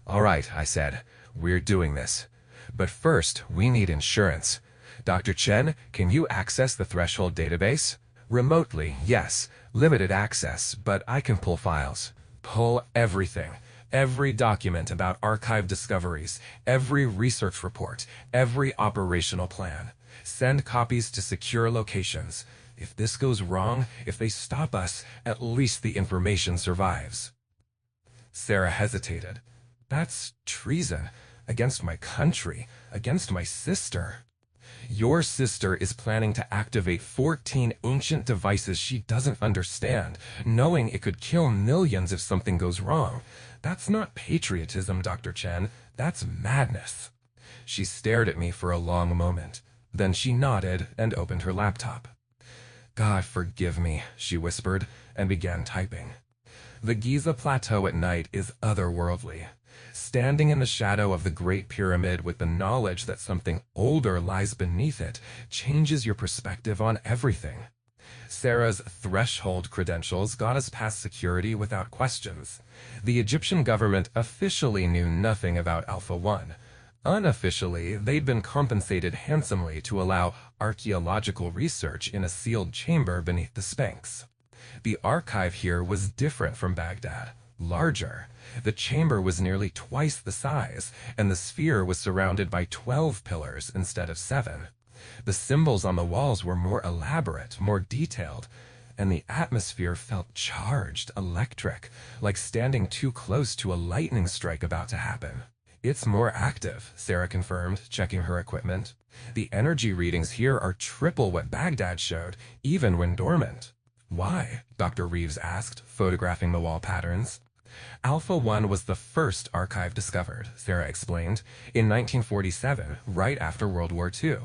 All right, I said. We're doing this. But first, we need insurance. Dr. Chen, can you access the Threshold database? Remotely, yes. Limited access, but I can pull files. Pull everything. Every document about archive discoveries, every research report, every operational plan. Send copies to secure locations. If this goes wrong, if they stop us, at least the information survives. Sarah hesitated. That's treason. Against my country. Against my sister. Your sister is planning to activate 14 ancient devices she doesn't understand, knowing it could kill millions if something goes wrong. That's not patriotism, Dr. Chen. That's madness. She stared at me for a long moment. Then she nodded and opened her laptop. God forgive me, she whispered, and began typing. The Giza Plateau at night is otherworldly. Standing in the shadow of the Great Pyramid with the knowledge that something older lies beneath it changes your perspective on everything. Sarah's threshold credentials got us past security without questions. The Egyptian government officially knew nothing about Alpha 1. Unofficially, they'd been compensated handsomely to allow archaeological research in a sealed chamber beneath the Sphinx. The archive here was different from Baghdad, larger. The chamber was nearly twice the size, and the sphere was surrounded by 12 pillars instead of 7. The symbols on the walls were more elaborate, more detailed, and the atmosphere felt charged, electric, like standing too close to a lightning strike about to happen. It's more active, Sarah confirmed, checking her equipment. The energy readings here are triple what Baghdad showed, even when dormant. Why? Dr. Reeves asked, photographing the wall patterns. Alpha 1 was the first archive discovered, Sarah explained, in 1947, right after World War II.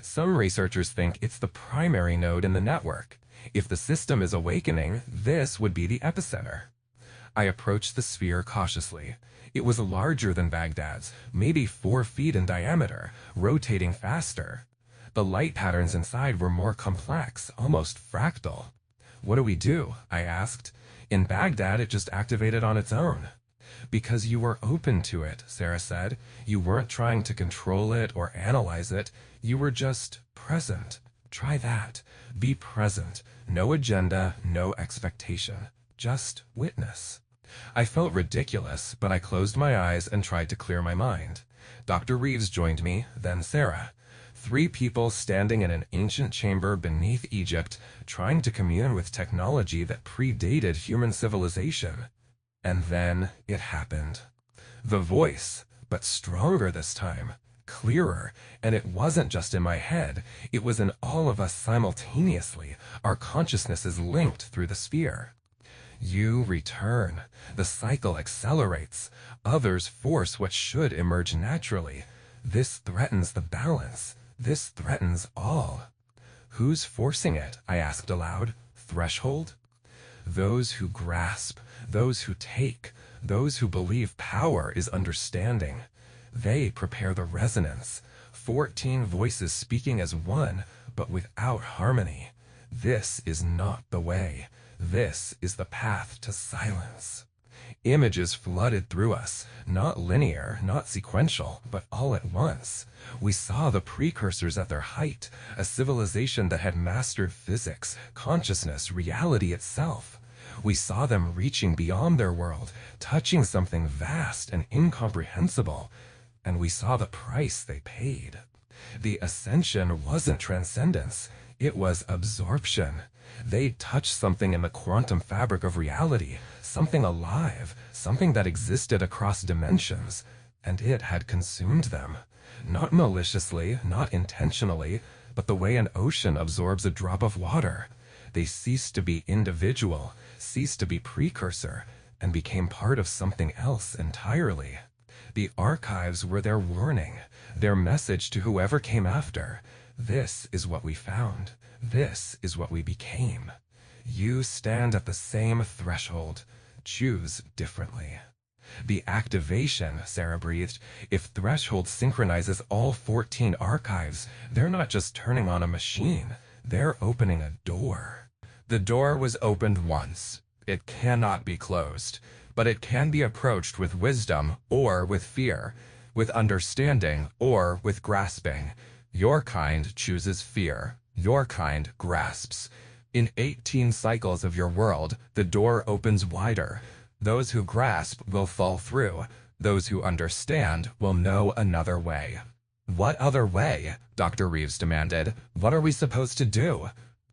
Some researchers think it's the primary node in the network. If the system is awakening, this would be the epicenter. I approached the sphere cautiously. It was larger than Baghdad's, maybe 4 feet in diameter, rotating faster. The light patterns inside were more complex, almost fractal. What do we do? I asked. In Baghdad, it just activated on its own. Because you were open to it, Sarah said. You weren't trying to control it or analyze it. You were just present. Try that. Be present. No agenda, no expectation. Just witness. I felt ridiculous, but I closed my eyes and tried to clear my mind. Dr. Reeves joined me, then Sarah. 3 people standing in an ancient chamber beneath Egypt, trying to commune with technology that predated human civilization. And then it happened. The voice, but stronger this time, clearer, and it wasn't just in my head, it was in all of us simultaneously. Our consciousness is linked through the sphere. You return. The cycle accelerates. Others force what should emerge naturally. This threatens the balance. This threatens all. Who's forcing it? I asked aloud. Threshold? Those who grasp, those who take, those who believe power is understanding. They prepare the resonance. 14 voices speaking as one, but without harmony. This is not the way. This is the path to silence. Images flooded through us, not linear, not sequential, but all at once. We saw the precursors at their height, a civilization that had mastered physics, consciousness, reality itself. We saw them reaching beyond their world, touching something vast and incomprehensible, and we saw the price they paid. The ascension wasn't transcendence, it was absorption. They touched something in the quantum fabric of reality, something alive, something that existed across dimensions, and it had consumed them. Not maliciously, not intentionally, but the way an ocean absorbs a drop of water. They ceased to be individual, ceased to be precursor, and became part of something else entirely. The archives were their warning, their message to whoever came after. This is what we found. This is what we became. You stand at the same threshold. Choose differently. The activation, Sarah breathed. If threshold synchronizes all 14 archives, they're not just turning on a machine. They're opening a door. The door was opened once. It cannot be closed. But it can be approached with wisdom or with fear, with understanding or with grasping. Your kind chooses fear. Your kind grasps. In 18 cycles of your world, the door opens wider. Those who grasp will fall through. Those who understand will know another way. What other way? Dr. Reeves demanded. What are we supposed to do?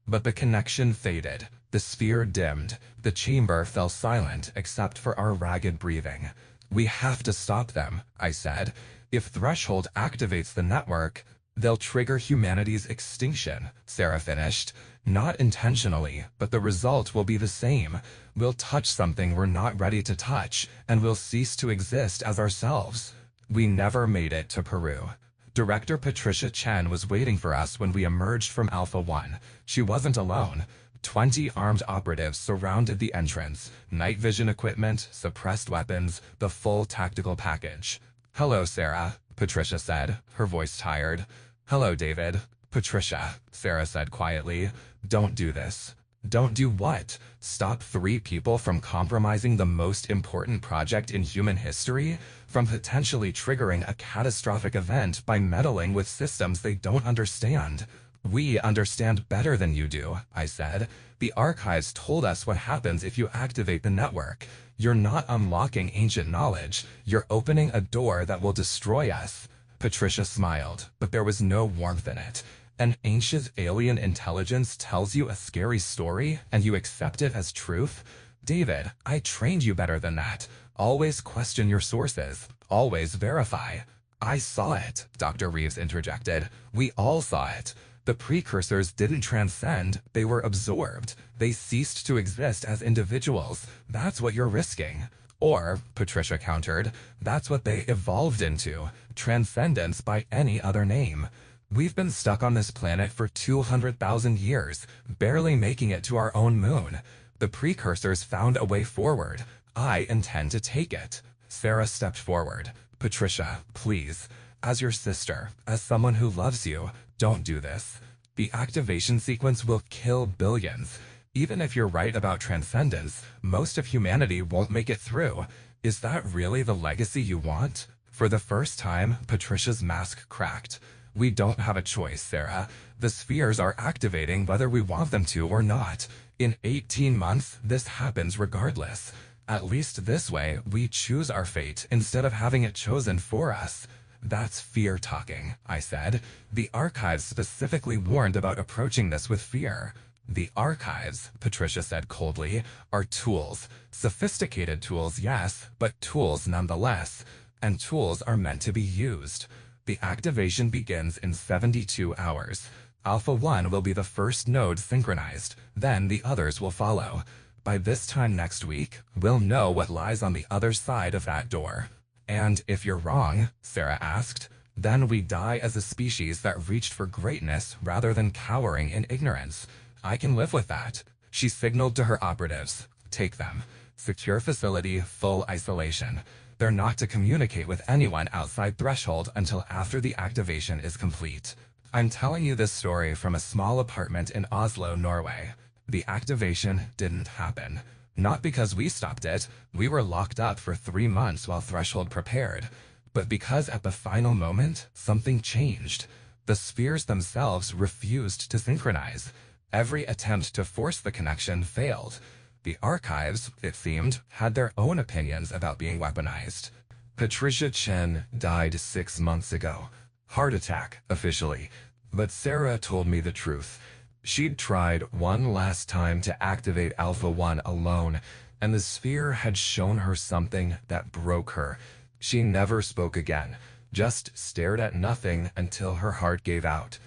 But the connection faded. The sphere dimmed. The chamber fell silent except for our ragged breathing. We have to stop them, I said. If Threshold activates the network, they'll trigger humanity's extinction, Sarah finished. Not intentionally, but the result will be the same. We'll touch something we're not ready to touch, and we'll cease to exist as ourselves. We never made it to Peru. Director Patricia Chen was waiting for us when we emerged from Alpha 1. She wasn't alone. 20 armed operatives surrounded the entrance. Night vision equipment, suppressed weapons, the full tactical package. Hello, Sarah, Patricia said, her voice tired. Hello, David. Patricia, Sarah said quietly. Don't do this. Don't do what? Stop 3 people from compromising the most important project in human history? From potentially triggering a catastrophic event by meddling with systems they don't understand? We understand better than you do, I said. The archives told us what happens if you activate the network. You're not unlocking ancient knowledge. You're opening a door that will destroy us. Patricia smiled, but there was no warmth in it. An ancient alien intelligence tells you a scary story, and you accept it as truth? David, I trained you better than that. Always question your sources. Always verify. I saw it, Dr. Reeves interjected. We all saw it. The precursors didn't transcend, they were absorbed. They ceased to exist as individuals. That's what you're risking. Or, Patricia countered, that's what they evolved into. Transcendence by any other name. We've been stuck on this planet for 200,000 years, barely making it to our own moon. The precursors found a way forward. I intend to take it. Sarah stepped forward. Patricia, please. As your sister, as someone who loves you, don't do this. The activation sequence will kill billions. Even if you're right about transcendence, most of humanity won't make it through. Is that really the legacy you want? For the first time, Patricia's mask cracked. We don't have a choice, Sarah. The spheres are activating whether we want them to or not. In 18 months, this happens regardless. At least this way, we choose our fate instead of having it chosen for us. That's fear talking, I said. The archives specifically warned about approaching this with fear. The archives, Patricia said coldly, are tools. Sophisticated tools, yes, but tools nonetheless. And tools are meant to be used. The activation begins in 72 hours. Alpha 1 will be the first node synchronized, then the others will follow. By this time next week, we'll know what lies on the other side of that door. And if you're wrong, Sarah asked, then we die as a species that reached for greatness rather than cowering in ignorance. I can live with that. She signaled to her operatives. Take them. Secure facility, full isolation. They're not to communicate with anyone outside Threshold until after the activation is complete. I'm telling you this story from a small apartment in Oslo, Norway. The activation didn't happen. Not because we stopped it, we were locked up for 3 months while Threshold prepared, but because at the final moment, something changed. The spheres themselves refused to synchronize. Every attempt to force the connection failed. The archives, it seemed, had their own opinions about being weaponized. Patricia Chen died 6 months ago. Heart attack, officially. But Sarah told me the truth. She'd tried one last time to activate Alpha 1 alone, and the sphere had shown her something that broke her. She never spoke again, just stared at nothing until her heart gave out.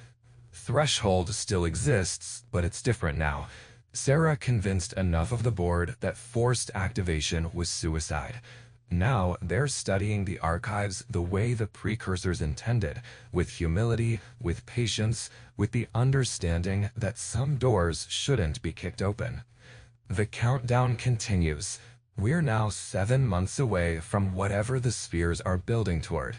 Threshold still exists, but it's different now. Sarah convinced enough of the board that forced activation was suicide. Now they're studying the archives the way the precursors intended, with humility, with patience, with the understanding that some doors shouldn't be kicked open. The countdown continues. We're now 7 months away from whatever the spheres are building toward,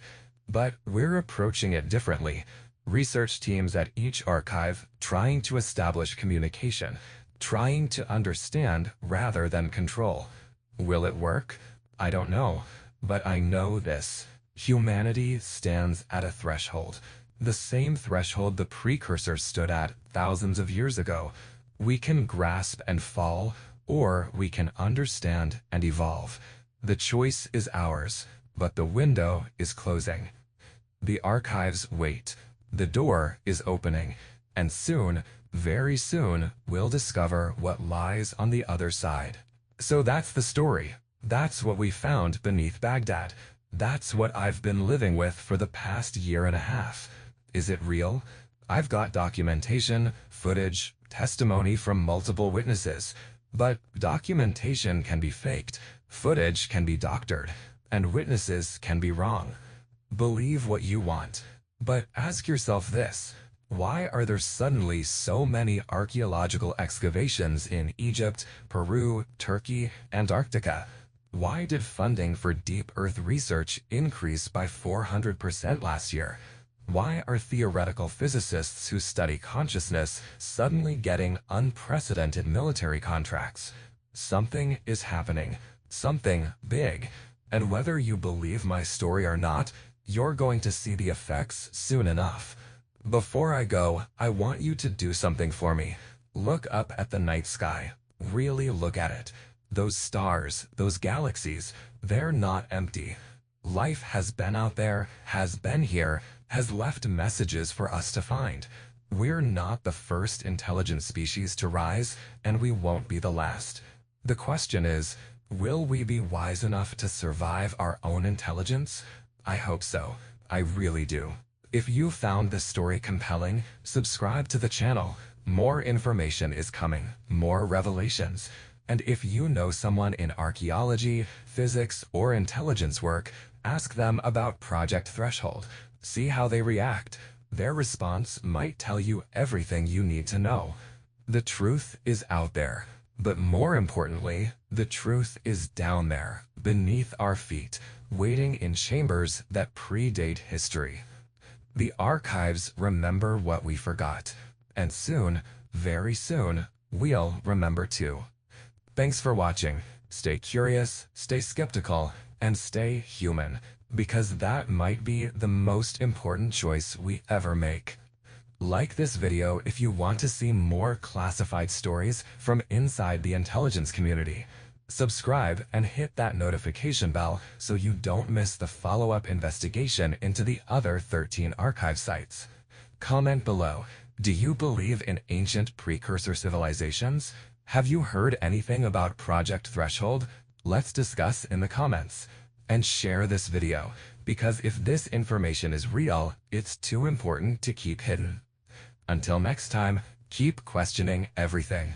but we're approaching it differently. Research teams at each archive trying to establish communication, trying to understand rather than control. Will it work? I don't know, but I know this. Humanity stands at a threshold. The same threshold the precursors stood at thousands of years ago. We can grasp and fall, or we can understand and evolve. The choice is ours, but the window is closing. The archives wait. The door is opening. And soon, very soon, we'll discover what lies on the other side. So that's the story. That's what we found beneath Baghdad. That's what I've been living with for the past year and a half. Is it real? I've got documentation, footage, testimony from multiple witnesses. But documentation can be faked, footage can be doctored, and witnesses can be wrong. Believe what you want, but ask yourself this: why are there suddenly so many archaeological excavations in Egypt, Peru, Turkey, Antarctica? Why did funding for deep Earth research increase by 400% last year? Why are theoretical physicists who study consciousness suddenly getting unprecedented military contracts? Something is happening, something big, and whether you believe my story or not, you're going to see the effects soon enough. Before I go, I want you to do something for me. Look up at the night sky. Really look at it. Those stars, those galaxies, they're not empty. Life has been out there, has been here, has left messages for us to find. We're not the first intelligent species to rise, and we won't be the last. The question is, will we be wise enough to survive our own intelligence? I hope so. I really do. If you found this story compelling, subscribe to the channel. More information is coming, more revelations. And if you know someone in archaeology, physics, or intelligence work, ask them about Project Threshold. See how they react. Their response might tell you everything you need to know. The truth is out there. But more importantly, the truth is down there, beneath our feet, waiting in chambers that predate history. The archives remember what we forgot. And soon, very soon, we'll remember too. Thanks for watching. Stay curious, stay skeptical, and stay human, because that might be the most important choice we ever make. Like this video if you want to see more classified stories from inside the intelligence community. Subscribe and hit that notification bell so you don't miss the follow-up investigation into the other 13 archive sites. Comment below. Do you believe in ancient precursor civilizations? Have you heard anything about Project Threshold? Let's discuss in the comments. And share this video, because if this information is real, it's too important to keep hidden. Until next time, keep questioning everything.